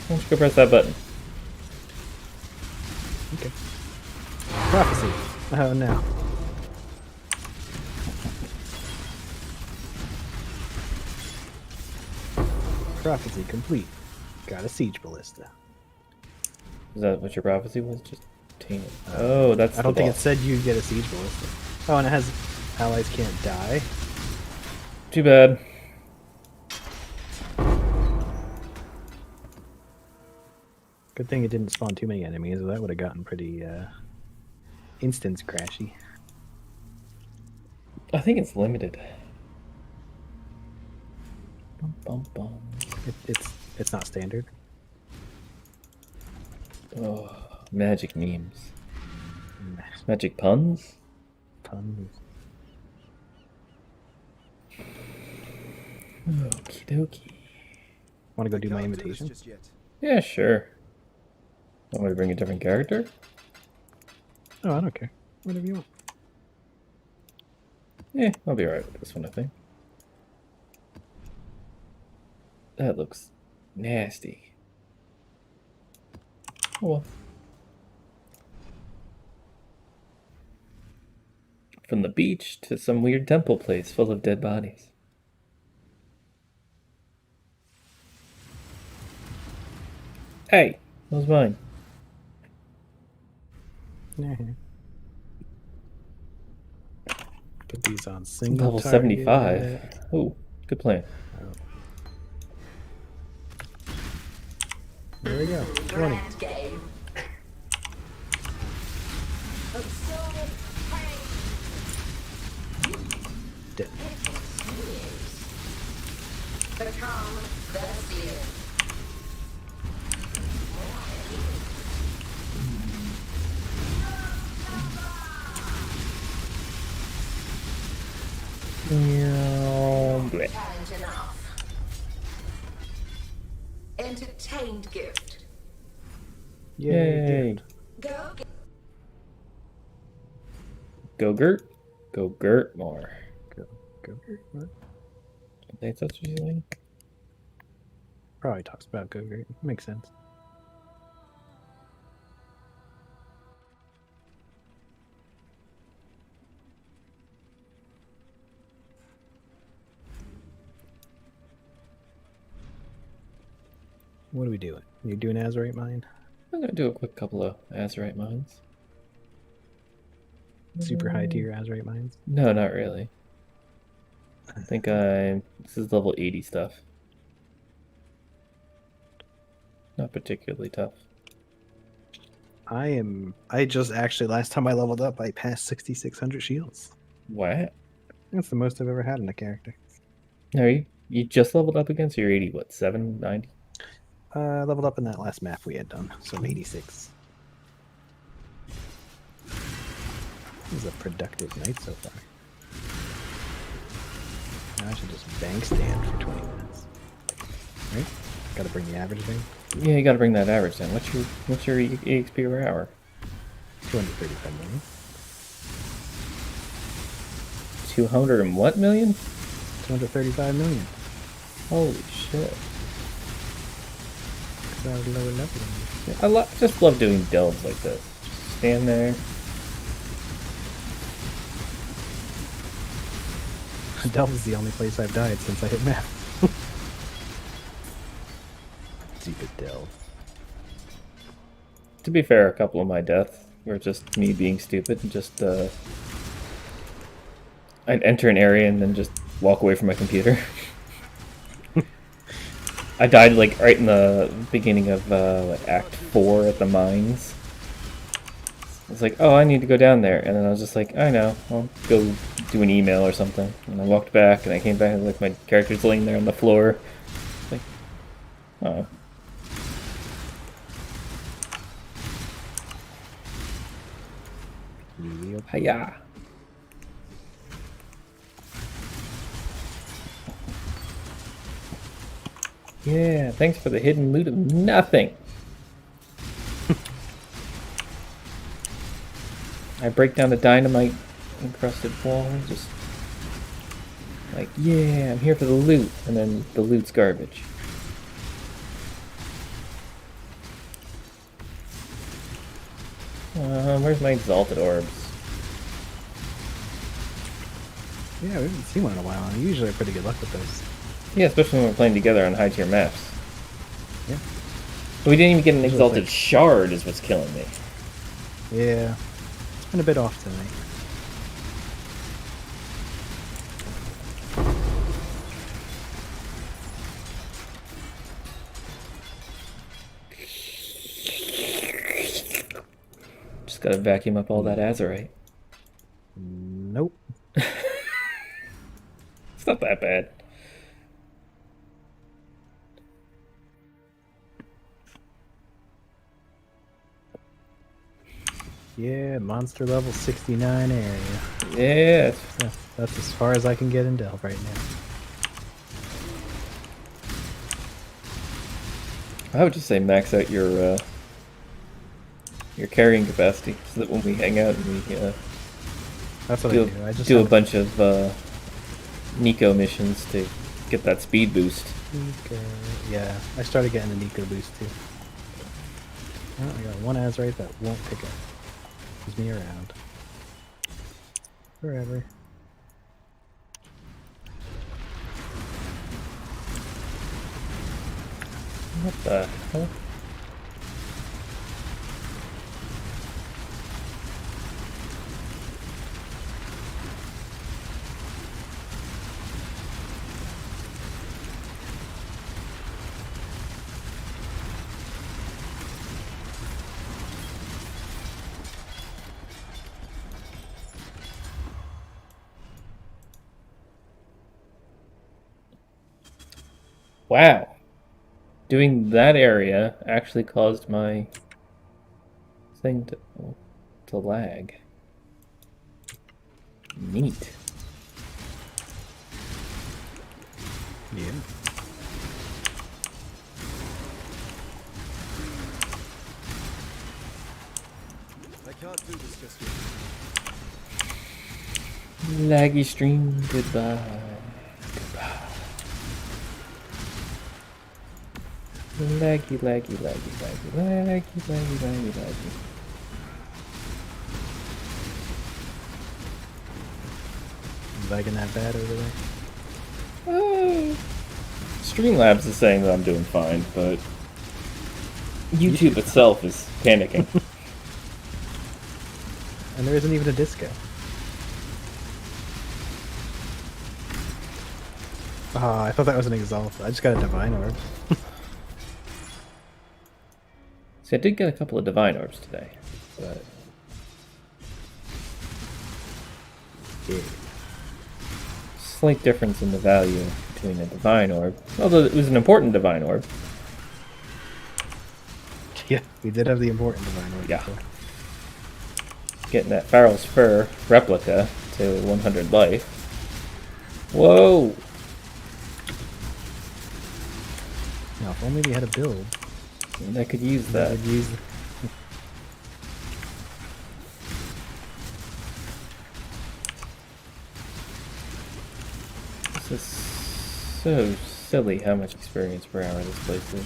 Why don't you go press that button?
Okay. Prophecy. Oh no. Prophecy complete. Got a siege ballista.
Is that what your prophecy was? Just taint. Oh, that's
I don't
the
think it
boss.
said you get a siege ballista. Oh, and it has allies can't die.
Too bad.
Good thing it didn't spawn too many enemies, or that would have gotten pretty instance crashy.
I think it's limited. Bum, bum, bum.
It's not standard.
Oh, magic memes. Magic puns?
Puns.
Okie dokie.
Want to go do my
Can't do this
invitation?
just yet.
Yeah, sure. Want me to bring a different character?
Oh, I don't care. Whatever you want.
Yeah, I'll be alright with this one, I think. That looks nasty. Oh well. From the beach to some weird temple place full of dead bodies. Hey, that was mine.
Put these on single
Level
target.
75. Ooh, good plan.
There we go. 20.
Grand game. Absorb pain.
Dead.
Become the seer.
Blech.
Challenge enough. Entertained gift.
Yay.
Go get
Go Gert. Go Gert more.
Go. What?
I think that's what you're saying.
Probably talks about Gogurt. Makes sense. What are we doing? You doing Azurite Mine?
I'm gonna do a quick couple of Azurite mines.
Super high tier Azurite Mines?
No, not really. I think this is level 80 stuff. Not particularly tough.
I just actually, last time I leveled up, I passed 6,600 shields.
What?
That's the most I've ever had in a character.
No, you just leveled up again, so you're 80, what, 790?
I leveled up in that last map we had done, so I'm 86. This is a productive night so far. Now I should just bank stand for 20 minutes. Right? Gotta bring the average thing.
Yeah, you gotta bring that average down. What's your EXP per hour?
235 million.
200 and what million?
235 million.
Holy shit.
Because I was lower level than you.
I just love doing delves like this. Just stand there.
Delve is the only place I've died since I hit map. Stupid Delve.
To be fair, a couple of my deaths were just me being stupid and just, I'd enter an area and then just walk away from my computer. I died, like, right in the beginning of, like, Act 4 at the mines. I was like, oh, I need to go down there. And then I was just like, I know, I'll go do an email or something. And I walked back, and I came back, and like, my character's laying there on the floor. Like, oh. Hiya. Yeah, thanks for the hidden loot of nothing. I break down the dynamite encrusted wall, just like, yeah, I'm here for the loot, and then the loot's garbage. Where's my exalted orbs?
Yeah, we haven't seen one in a while, and usually have pretty good luck with those.
Yeah, especially when we're playing together on high tier maps.
Yeah.
But we didn't even get an
Usually
exalted
like-
shard is what's killing me.
Yeah. It's been a bit off tonight.
Just gotta vacuum up all that azurite.
Nope.
It's not that bad.
Yeah, monster level 69 area.
Yeah.
Yeah, that's as far as I can get in Delve right now.
I would just say max out your carrying capacity, so that when we hang out and we
That's what
do,
I do. I just
do a
have
bunch of Nico missions to get that speed boost.
Nico. Yeah, I started getting the Nico boost too. Oh, I got one Azurite that won't pick up. Keeps me around. Forever.
What the hell? Wow. Doing that area actually caused my thing to lag. Neat.
Yeah.
I can't do this just yet.
Laggy stream, goodbye. Goodbye. Laggy, laggy, laggy, laggy, laggy, laggy, laggy, laggy.
Lagging that bad over there?
Streamlabs is saying that I'm doing fine, but YouTube itself is panicking.
And there isn't even a disco. Ah, I thought that was an Exalt. I just got a Divine Orb.
See, I did get a couple of Divine Orbs today, but
Yeah.
slight difference in the value between a Divine Orb, although it was an important Divine Orb.
Yeah, we did have the important Divine Orb.
Yeah.
before.
Getting that Farrell's Fur replica to 100 life. Whoa!
Now, if only we had a build.
I could use
That
that.
would use.
This is so silly how much experience per hour this place is.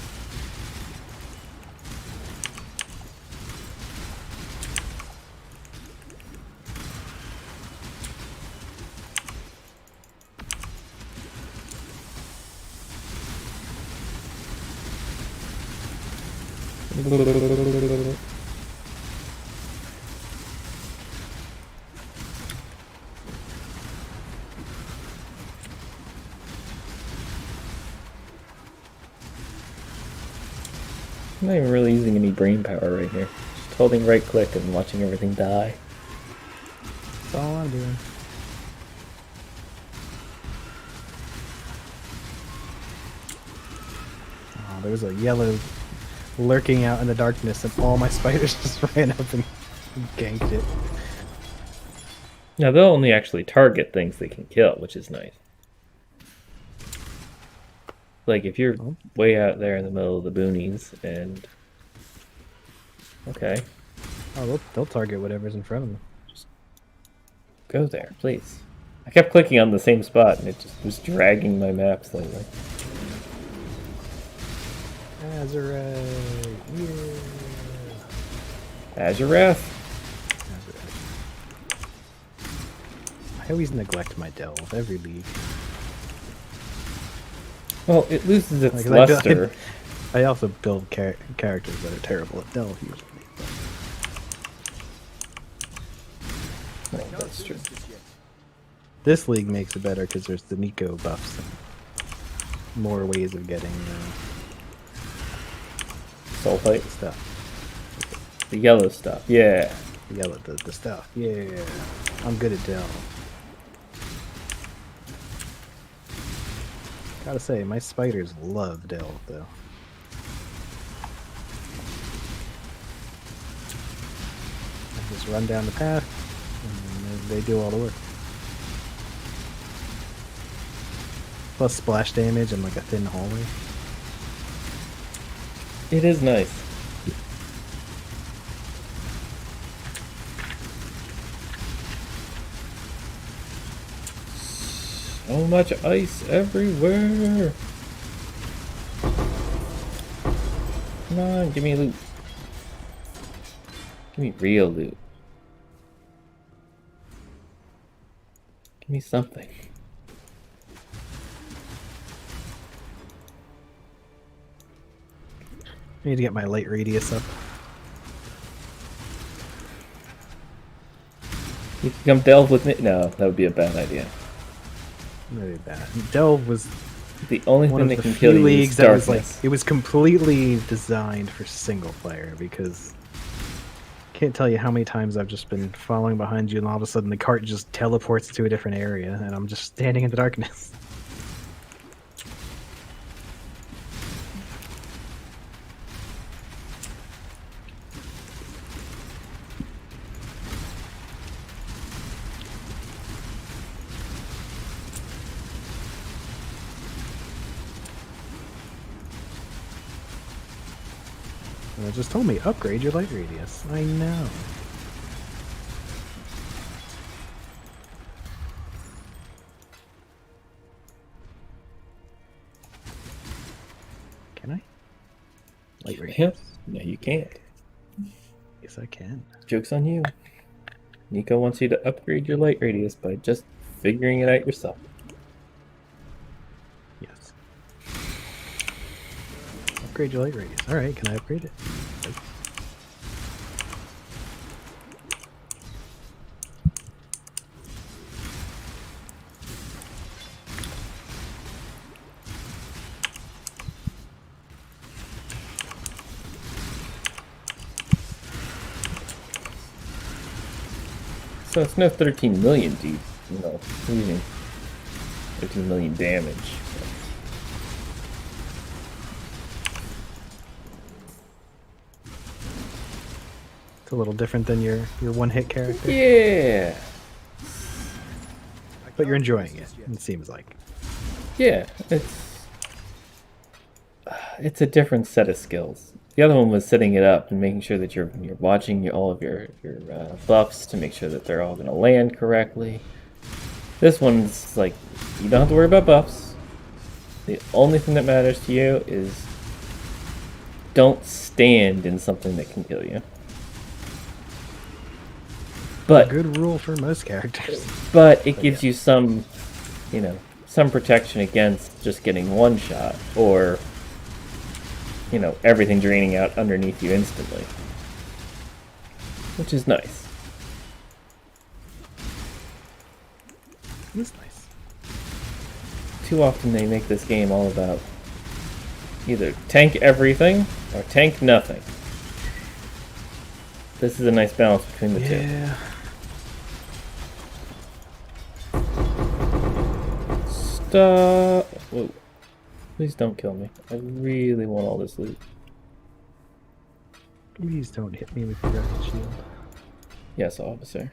I'm not even really using any brain power right here. Just holding right click and watching everything die.
That's all I'm doing. Oh, there was a yellow lurking out in the darkness, and all my spiders just ran up and ganked it.
Now they'll only actually target things they can kill, which is nice. Like if you're way out there in the middle of the boonies and... Okay,
Oh, they'll target whatever's in front of them.
go there, please. I kept clicking on the same spot and it just was dragging my map slightly.
Azurite, yeah.
Azurath?
Azurite. I always neglect my delve every league.
Well, it loses its
Like,
luster.
I also build characters that are terrible at delve usually.
Oh, that's true.
This league makes it better because there's the Nico buffs and more ways of getting
Sulfite.
stuff.
The yellow stuff, yeah.
The stuff. Yeah, I'm good at delve. Gotta say, my spiders love delve though. I just run down the path, and they do all the work. Plus splash damage and like a thin hallway.
It is nice. So much ice everywhere. Come on, give me loot. Give me real loot. Give me something.
I need to get my light radius up.
You can come delve with me. No, that would be a bad idea.
Really bad. Delve was
The only
one
thing
of
that
the
can kill
few
you
leagues
is
that was like
darkness.
it was completely designed for single player because can't tell you how many times I've just been following behind you and all of a sudden the cart just teleports to a different area and I'm just standing in the darkness. And it just told me upgrade your light radius. I know.
Yeah. No, you can't.
Yes, I can.
Joke's on you. Nico wants you to upgrade your light radius by just figuring it out yourself.
Yes. Upgrade your light radius. All right, can I upgrade it?
So it's no 13 million, dude. You know, using 13 million damage.
It's a little different than your one-hit character,
Yeah.
but you're enjoying it. It seems like.
Yeah, it's a different set of skills. The other one was setting it up and making sure that you're watching all of your buffs to make sure that they're all going to land correctly. This one's like, you don't have to worry about buffs. The only thing that matters to you is don't stand in something that can kill you. But
Good rule for most characters.
But it gives you some, you know, some protection against just getting one shot or, you know, everything draining out underneath you instantly. Which is nice.
It's nice.
Too often they make this game all about either tank everything or tank nothing. This is a nice balance between the two.
Yeah.
Stop! Whoa. Please don't kill me. I really want all this loot.
Please don't hit me with your rocket shield.
Yes, officer.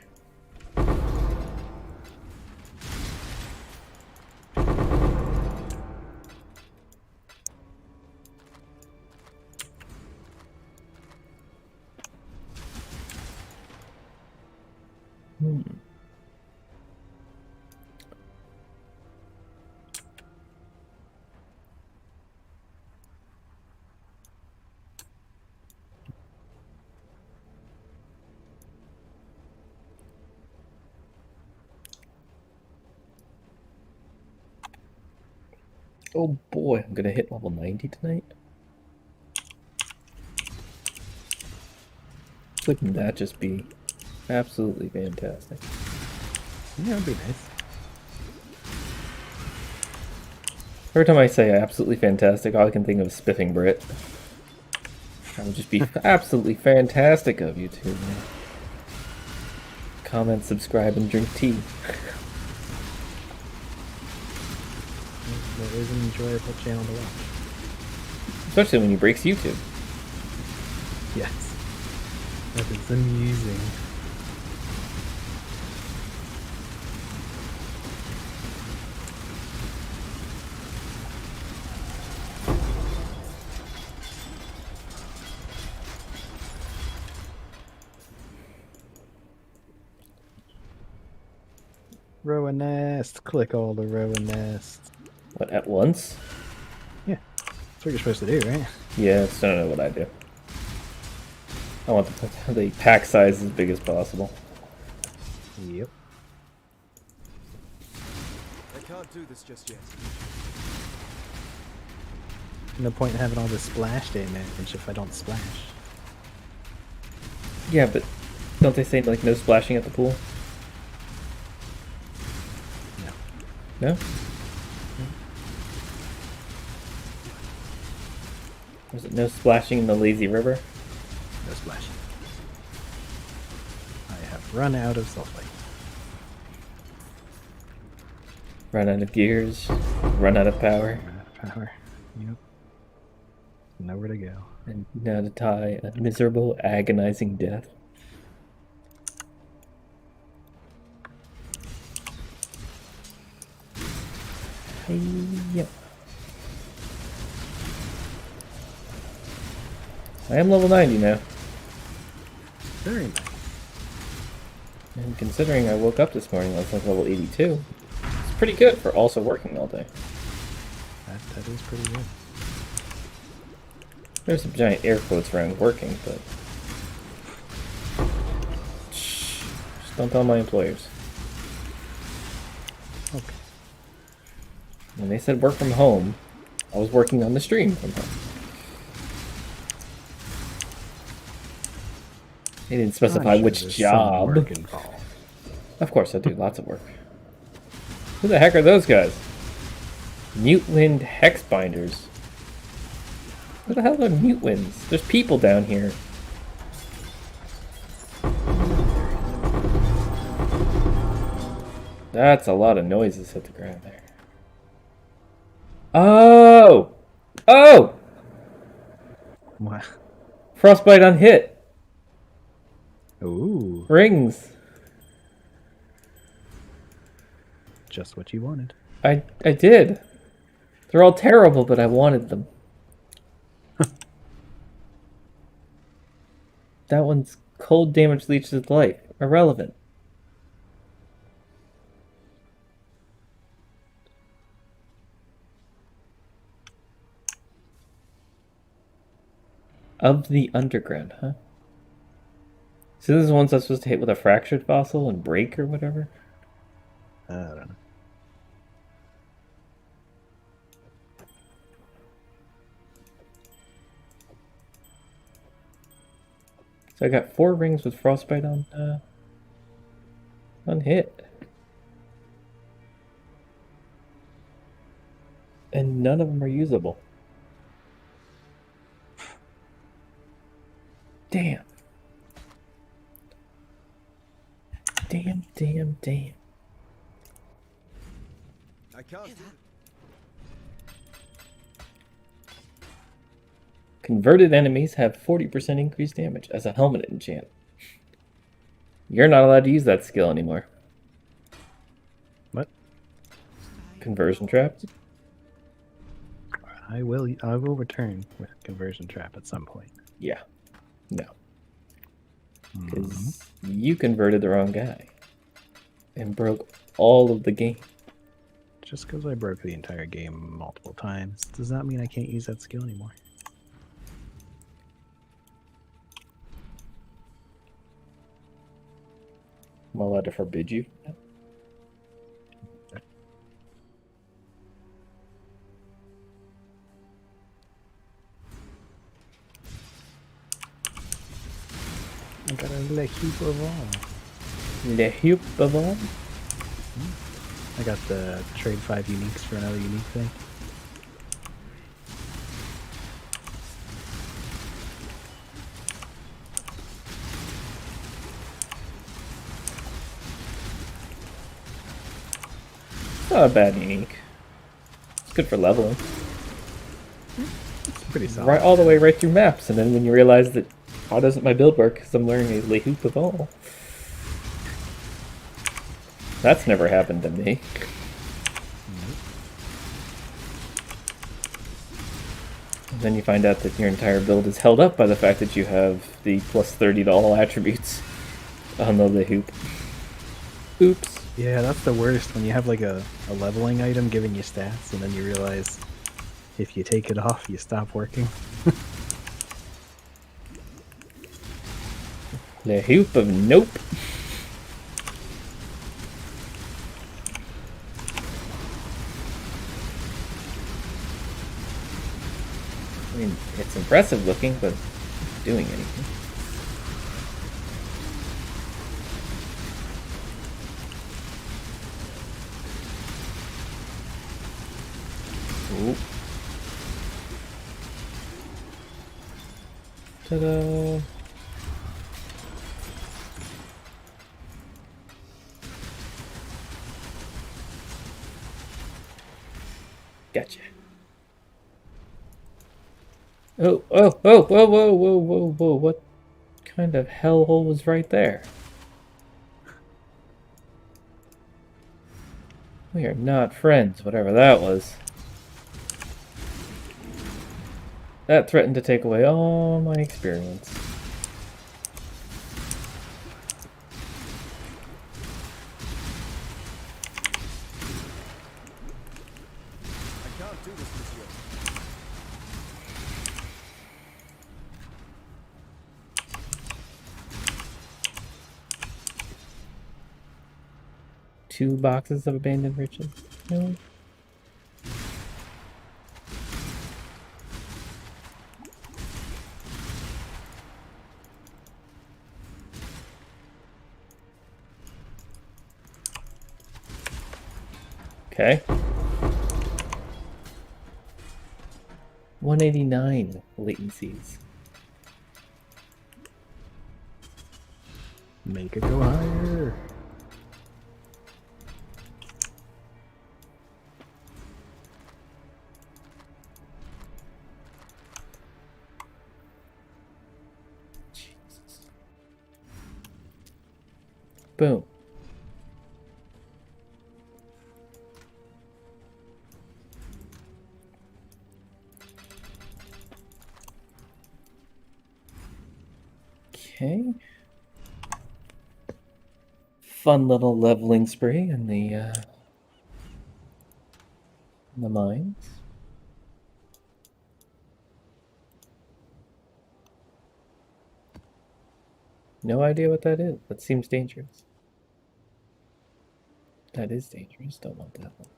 Oh boy, I'm gonna hit level 90 tonight. Wouldn't that just be absolutely fantastic?
Yeah, that'd be nice.
Every time I say absolutely fantastic, all I can think of is Spiffing Brit. That would just be absolutely fantastic of you to comment, subscribe, and drink tea.
That is an enjoyable channel to watch.
Especially when he breaks YouTube.
Yes. That is amusing. Row a nest. Click all the row a nest.
What, at once?
Yeah. That's what you're supposed to do, right?
Yeah, I don't know what I do. I want the pack size as big as possible.
Yep.
I can't do this just yet.
No point in having all this splash damage if I don't splash.
Yeah, but don't they say like no splashing at the pool?
No.
No? Was it no splashing in the lazy river?
No splashing. I have run out of sulfite.
Run out of gears, run out of power,
Run out of power. Yep. Nowhere to go.
and now to die a miserable, agonizing death. Yep. I am level 90 now,
Very nice.
and considering I woke up this morning, I was like level 82. It's pretty good for also working all day.
That is pretty good.
There's some giant air quotes around working, but shh, just don't tell my employers.
Okay.
When they said work from home, I was working on the stream from home. They didn't specify
I'm sure
which
there's
job.
some work involved.
Of course I do, lots of work. Who the heck are those guys? Mutewind Hexbinders. Who the hell are Mutewinds? There's people down here. That's a lot of noises hit the ground there. Oh! Oh!
What?
Frostbite on hit.
Ooh,
Rings.
just what you wanted.
I did. They're all terrible, but I wanted them. That one's cold damage leeches life. Irrelevant. Of the underground, huh? So this is ones I'm supposed to hit with a fractured fossil and break or whatever?
I don't know.
So I got 4 rings with frostbite on hit. And none of them are usable. Damn. Damn, damn, damn.
I can't do it.
Converted enemies have 40% increased damage as a helmet enchant. You're not allowed to use that skill anymore.
What?
Conversion trap?
I will return with conversion trap at some point.
Yeah. No. Because you converted the wrong guy. And broke all of the game.
Just because I broke the entire game multiple times does not mean I can't use that skill anymore.
I'm allowed to forbid you.
I got a Le Heap of all.
Le Hupe of all?
I got the trade 5 uniques for another unique thing.
Not a bad unique. It's good for leveling.
It's pretty solid.
Right, all the way right through maps, and then when you realize that how doesn't my build work because I'm learning a Le Hoop of all. That's never happened to me. And then you find out that your entire build is held up by the fact that you have the plus 30 to all attributes on the Le Hoop. Oops.
Yeah, that's the worst when you have like a leveling item giving you stats and then you realize if you take it off, you stop working.
Le Hoop of nope. I mean, it's impressive looking, but not doing anything. Ooh. Ta-da! Gotcha. Oh, whoa, whoa, whoa, whoa, whoa, whoa. What kind of hellhole was right there? We are not friends, whatever that was. That threatened to take away all my experience.
I can't do this with you.
2 boxes of abandoned riches. No. Okay. 189 latencies.
Make it go higher.
Jesus. Boom. Okay. Fun little leveling spree in the mines. No idea what that is. That seems dangerous. That is dangerous. Don't want that one.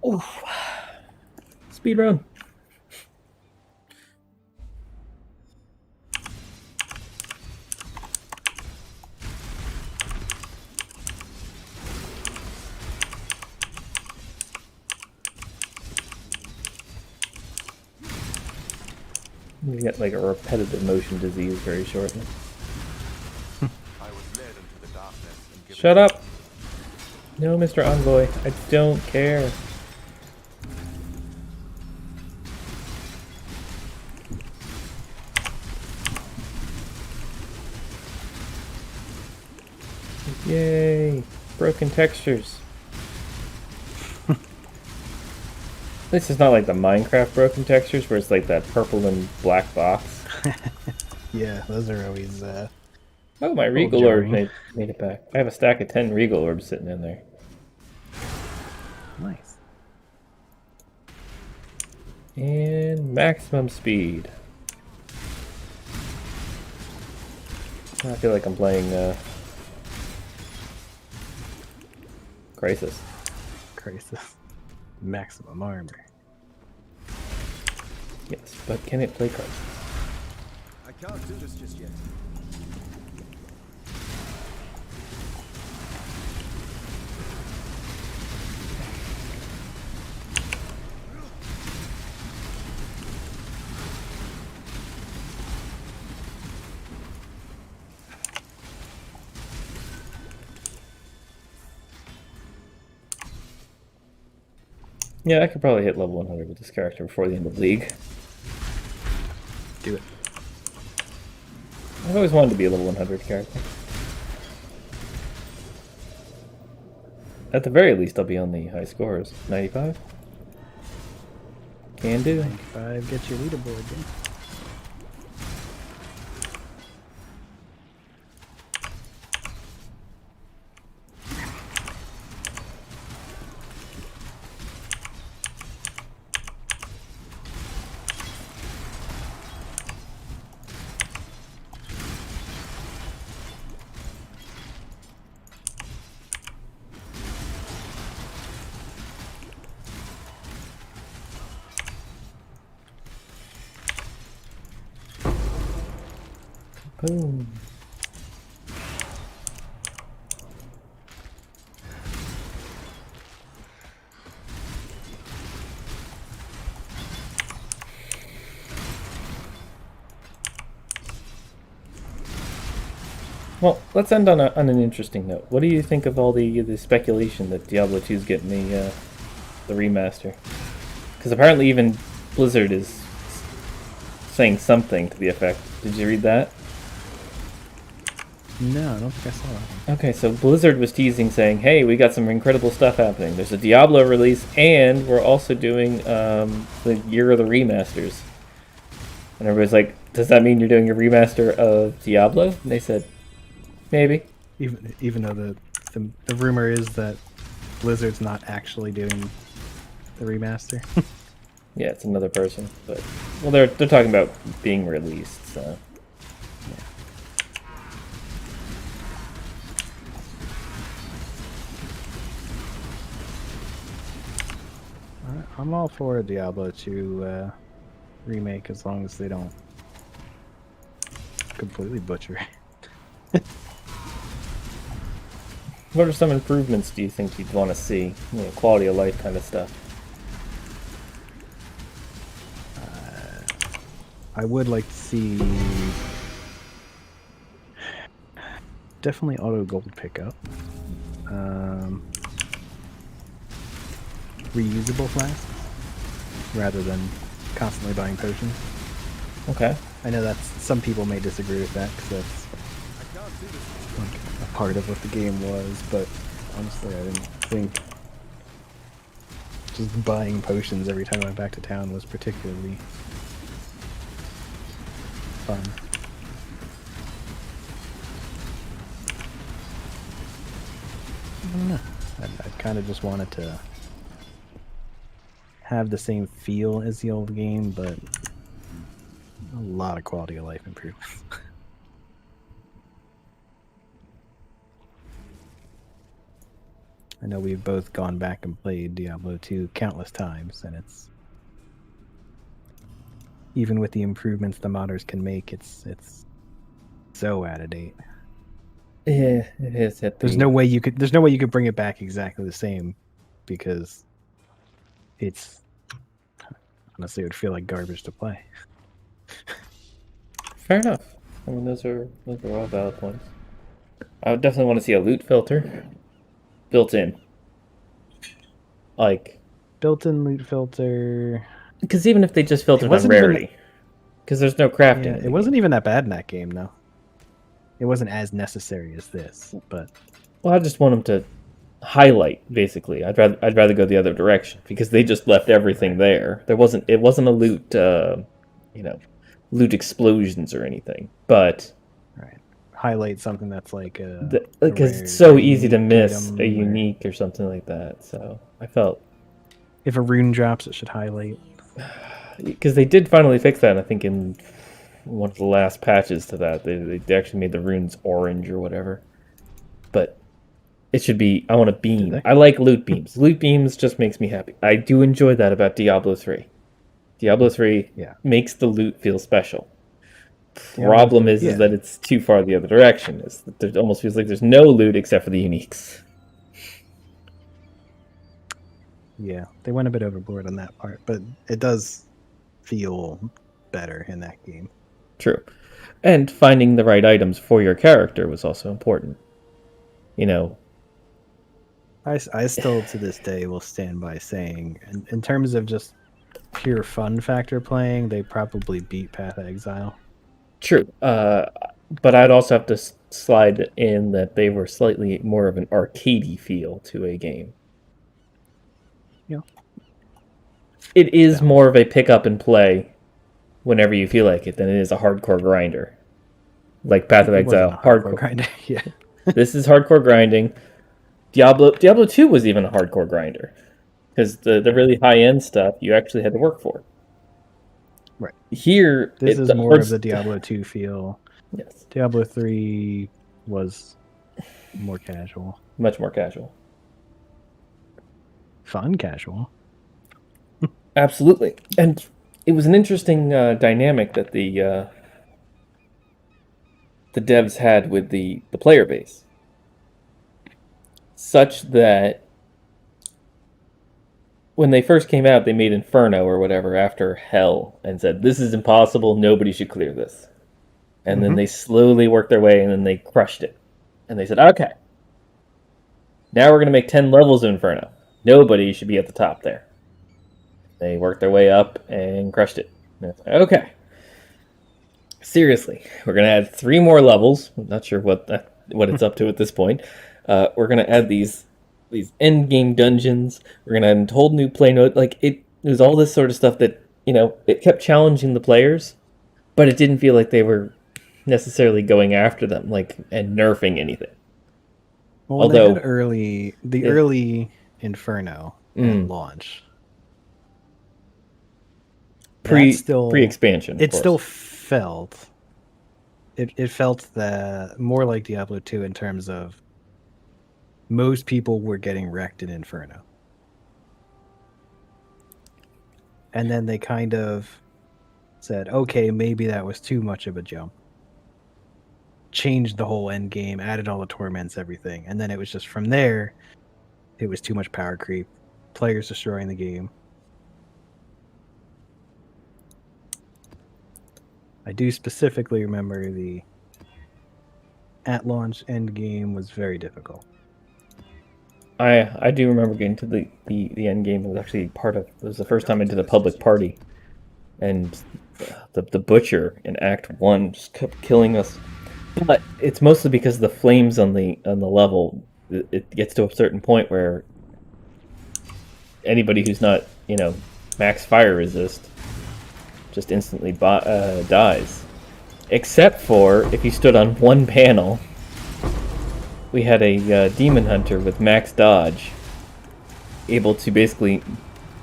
Oof. Speed run. You get like a repetitive motion disease very shortly.
I was led into the darkness and given
Shut up! No, Mr. Envoy, I don't care. Yay! Broken textures. This is not like the Minecraft broken textures where it's like that purple and black box.
Yeah, those are always
Oh, my Regal Orb
jarring.
made it back. I have a stack of 10 Regal Orbs sitting in there.
nice.
And maximum speed. I feel like I'm playing Crisis.
Crisis. Maximum armor.
Yes, but can it play Crisis?
I can't do this just yet.
Yeah, I could probably hit level 100 with this character before the end of League.
Do it.
I've always wanted to be a level 100 character. At the very least, I'll be on the high scores. 95? Can do.
95, get your leaderboard, dude.
Boom. Well, let's end on an interesting note. What do you think of all the speculation that Diablo 2 is getting the remaster? Because apparently even Blizzard is saying something to the effect. Did you read that?
No, I don't think I saw that one.
Okay, so Blizzard was teasing saying, hey, we got some incredible stuff happening. There's a Diablo release, and we're also doing the Year of the Remasters. And everybody's like, does that mean you're doing a remaster of Diablo? And they said, maybe.
Even though the rumor is that Blizzard's not actually doing the remaster.
Yeah, it's another person, but well, they're talking about being released, so
I'm all for a Diablo 2 remake as long as they don't completely butcher it.
what are some improvements do you think you'd want to see? You know, quality of life kind of stuff.
I would like to see definitely auto gold pickup. Reusable flasks rather than constantly buying potions.
Okay.
I know that's some people may disagree with that because that's
I can't do this.
like a part of what the game was, but honestly, I didn't think just buying potions every time I went back to town was particularly fun. I don't know. I kind of just wanted to have the same feel as the old game, but a lot of quality of life improvements. I know we've both gone back and played Diablo 2 countless times, and it's even with the improvements the modders can make, it's so out of date.
Yeah, it is.
There's no way you could bring it back exactly the same because it's honestly it would feel like garbage to play.
Fair enough. I mean, those are all valid points. I would definitely want to see a loot filter built in. Like,
Built-in loot filter.
because even if they just filtered on
wasn't even-
rarity, because there's no crafting.
Yeah, it wasn't even that bad in that game, though. It wasn't as necessary as this, but
Well, I just want them to highlight. Basically, I'd rather go the other direction because they just left everything there. It wasn't a loot, loot explosions or anything. But
right, highlight something that's like
because
rare
it's so
or
easy to
unique
miss
item
a
or-
unique or something like that. So I felt
if a rune drops, it should highlight.
because they did finally fix that. I think in one of the last patches to that, they actually made the runes orange or whatever. But it should be. I want a beam.
they?
I like loot beams. Loot beams just makes me happy. I do enjoy that about Diablo 3. Diablo 3
Yeah.
makes the loot feel special.
Diablo
Problem
3,
is
yeah.
that it's too far the other direction. It almost feels like there's no loot except for the uniques.
Yeah, they went a bit overboard on that part, but it does feel better in that game.
True. And finding the right items for your character was also important. You know,
I still to this day will stand by saying, in terms of just pure fun factor playing, they probably beat Path of Exile.
true. But I'd also have to slide in that they were slightly more of an arcadey feel to a game.
Yeah.
It is more of a pick up and play whenever you feel like it than it is a hardcore grinder. Like Path of
It wasn't
Exile,
a hardcore grinder. Yeah.
This is hardcore grinding. Diablo 2 was even a hardcore grinder. Because the really high end stuff you actually had to work for.
Right.
Here,
This is
the
more
hard
of the Diablo 2 feel.
Yes,
Diablo 3 was more casual.
much more casual.
Fun casual.
Absolutely, and it was an interesting dynamic that the devs had with the player base, such that when they first came out, they made Inferno or whatever after Hell and said, "This is impossible. Nobody should clear this." And then they slowly worked their way, and then they crushed it. And they said, "Okay, now we're going to make 10 levels of Inferno. Nobody should be at the top there." They worked their way up and crushed it. And it's like, okay. Seriously, we're going to add 3 more levels. I'm not sure what it's up to at this point. We're going to add these end game dungeons. We're going to add a whole new play note. Like, it was all this sort of stuff that, it kept challenging the players, but it didn't feel like they were necessarily going after them, and nerfing anything.
Well,
Although
they had early Inferno and launch.
Pre-expansion.
It still felt. It felt more like Diablo 2 in terms of most people were getting wrecked in Inferno. And then they kind of said, okay, maybe that was too much of a jump. Changed the whole end game, added all the torments, everything. And then it was just from there, it was too much power creep. Players destroying the game. I do specifically remember the at launch end game was very difficult.
I do remember getting to the end game. It was actually it was the first time I did a public party, and the butcher in Act 1 just kept killing us. But it's mostly because of the flames on the level. It gets to a certain point where anybody who's not max fire resist just instantly dies, except for if you stood on one panel. We had a demon hunter with max dodge, able to basically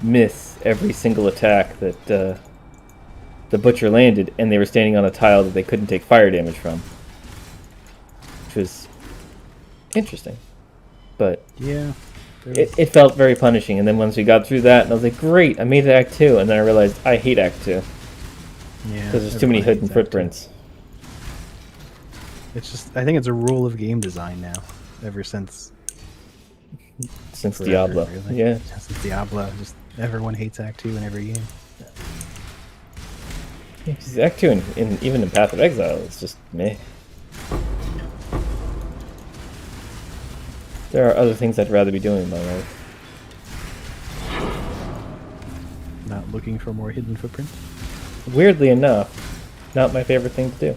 miss every single attack that the butcher landed, and they were standing on a tile that they couldn't take fire damage from, which was interesting. But
yeah,
it felt very punishing. And then once we got through that, and I was like, great, I made it Act 2, and then I realized I hate Act 2.
Yeah,
because there's too many hidden footprints.
It's just, I think it's a rule of game design now, ever since forever,
Diablo.
Really.
Yeah.
Since Diablo, just everyone hates Act 2 in every game.
Yeah, 'cause Act 2 even in Path of Exile, it's just meh. There are other things I'd rather be doing in my life.
Not looking for more hidden footprints?
Weirdly enough, not my favorite thing to do.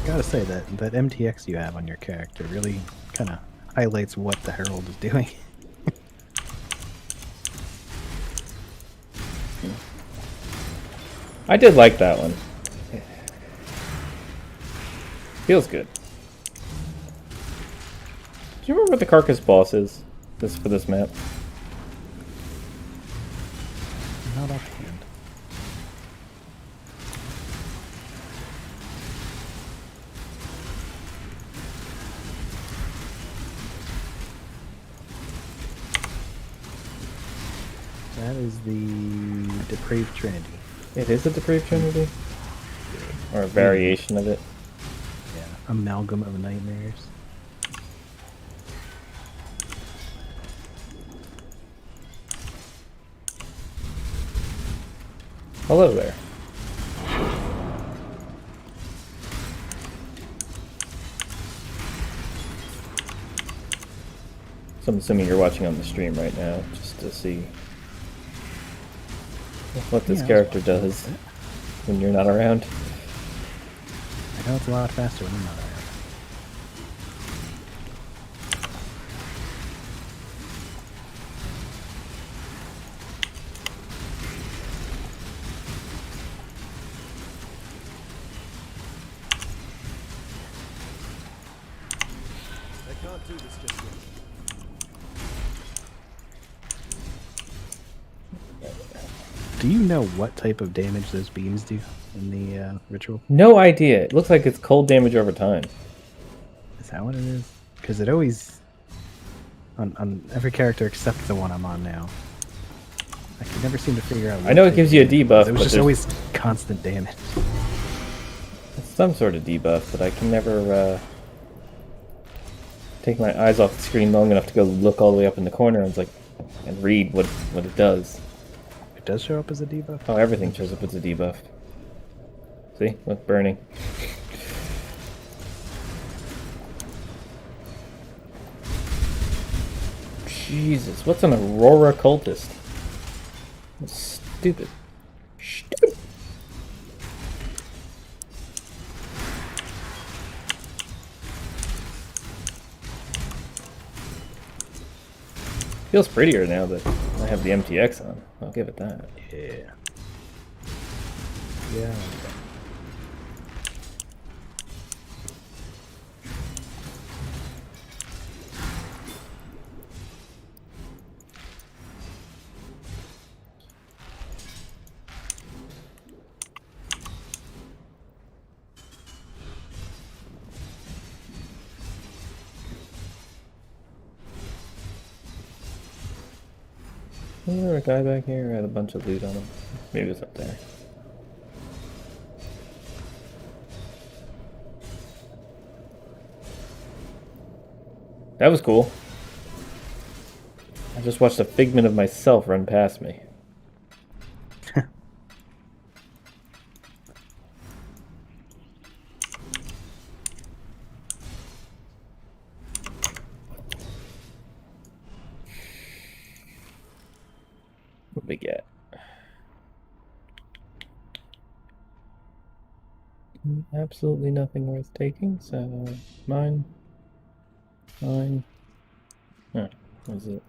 Gotta say that MTX you have on your character really kind of highlights what the Herald is doing.
I did like that one. Feels good. Do you remember what the Carcass boss is for this map?
Not offhand. That is the Depraved Trinity.
It is a Depraved Trinity? Or a variation of it?
Yeah, amalgam of nightmares.
Hello there. So I'm assuming you're watching on the stream right now, just to see what this character does when you're not around.
I know it's a lot faster when I'm not around.
I can't do this just yet.
Do you know what type of damage those beams do in the ritual?
No idea. It looks like it's cold damage over time.
Is that what it is? Because it always, on every character except the one I'm on now, I can never seem to figure out.
I know it gives you a debuff,
it was
but
just
there's
always constant damage.
some sort of debuff, but I can never take my eyes off the screen long enough to go look all the way up in the corner and read what it does.
It does show up as a debuff?
Oh, everything shows up as a debuff. See? Look, burning. Jesus, what's an Aurora Cultist? That's stupid. Stupid! Feels prettier now that I have the MTX on. I'll give it that.
Yeah. Yeah.
Isn't there a guy back here? I had a bunch of loot on him. Maybe it's up there. That was cool. I just watched a figment of myself run past me. What do we get? Absolutely nothing worth taking, so mine. Mine. Huh, what is it?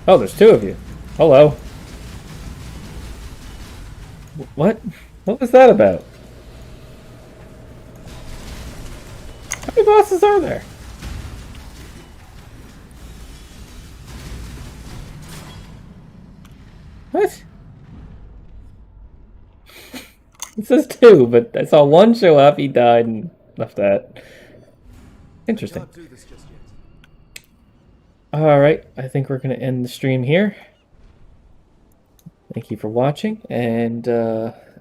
Oh, there's two of you. Hello. What? What was that about? How many bosses are there? What? It says two, but I saw one show up, he died, and left that. Interesting.
Can't do this just yet.
Alright, I think we're going to end the stream here. Thank you for watching, and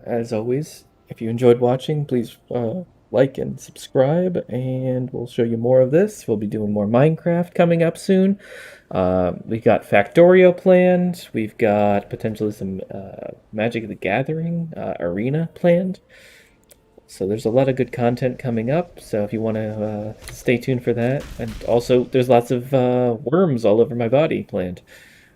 as always, if you enjoyed watching, please like and subscribe, and we'll show you more of this. We'll be doing more Minecraft coming up soon. We've got Factorio planned. We've got potentially some Magic the Gathering arena planned. So there's a lot of good content coming up, so if you want to stay tuned for that. And also, there's lots of worms all over my body planned.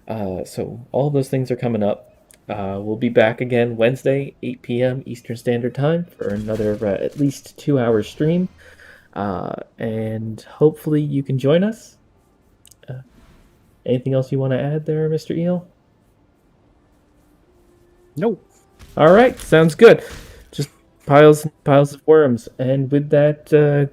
So all of those things are coming up. We'll be back again Wednesday, 8 p.m. Eastern Standard Time for another at least 2-hour stream. And hopefully you can join us. Anything else you want to add there, Mr. Eel?
Nope.
All right, sounds good. Just piles and piles of worms. And with that, good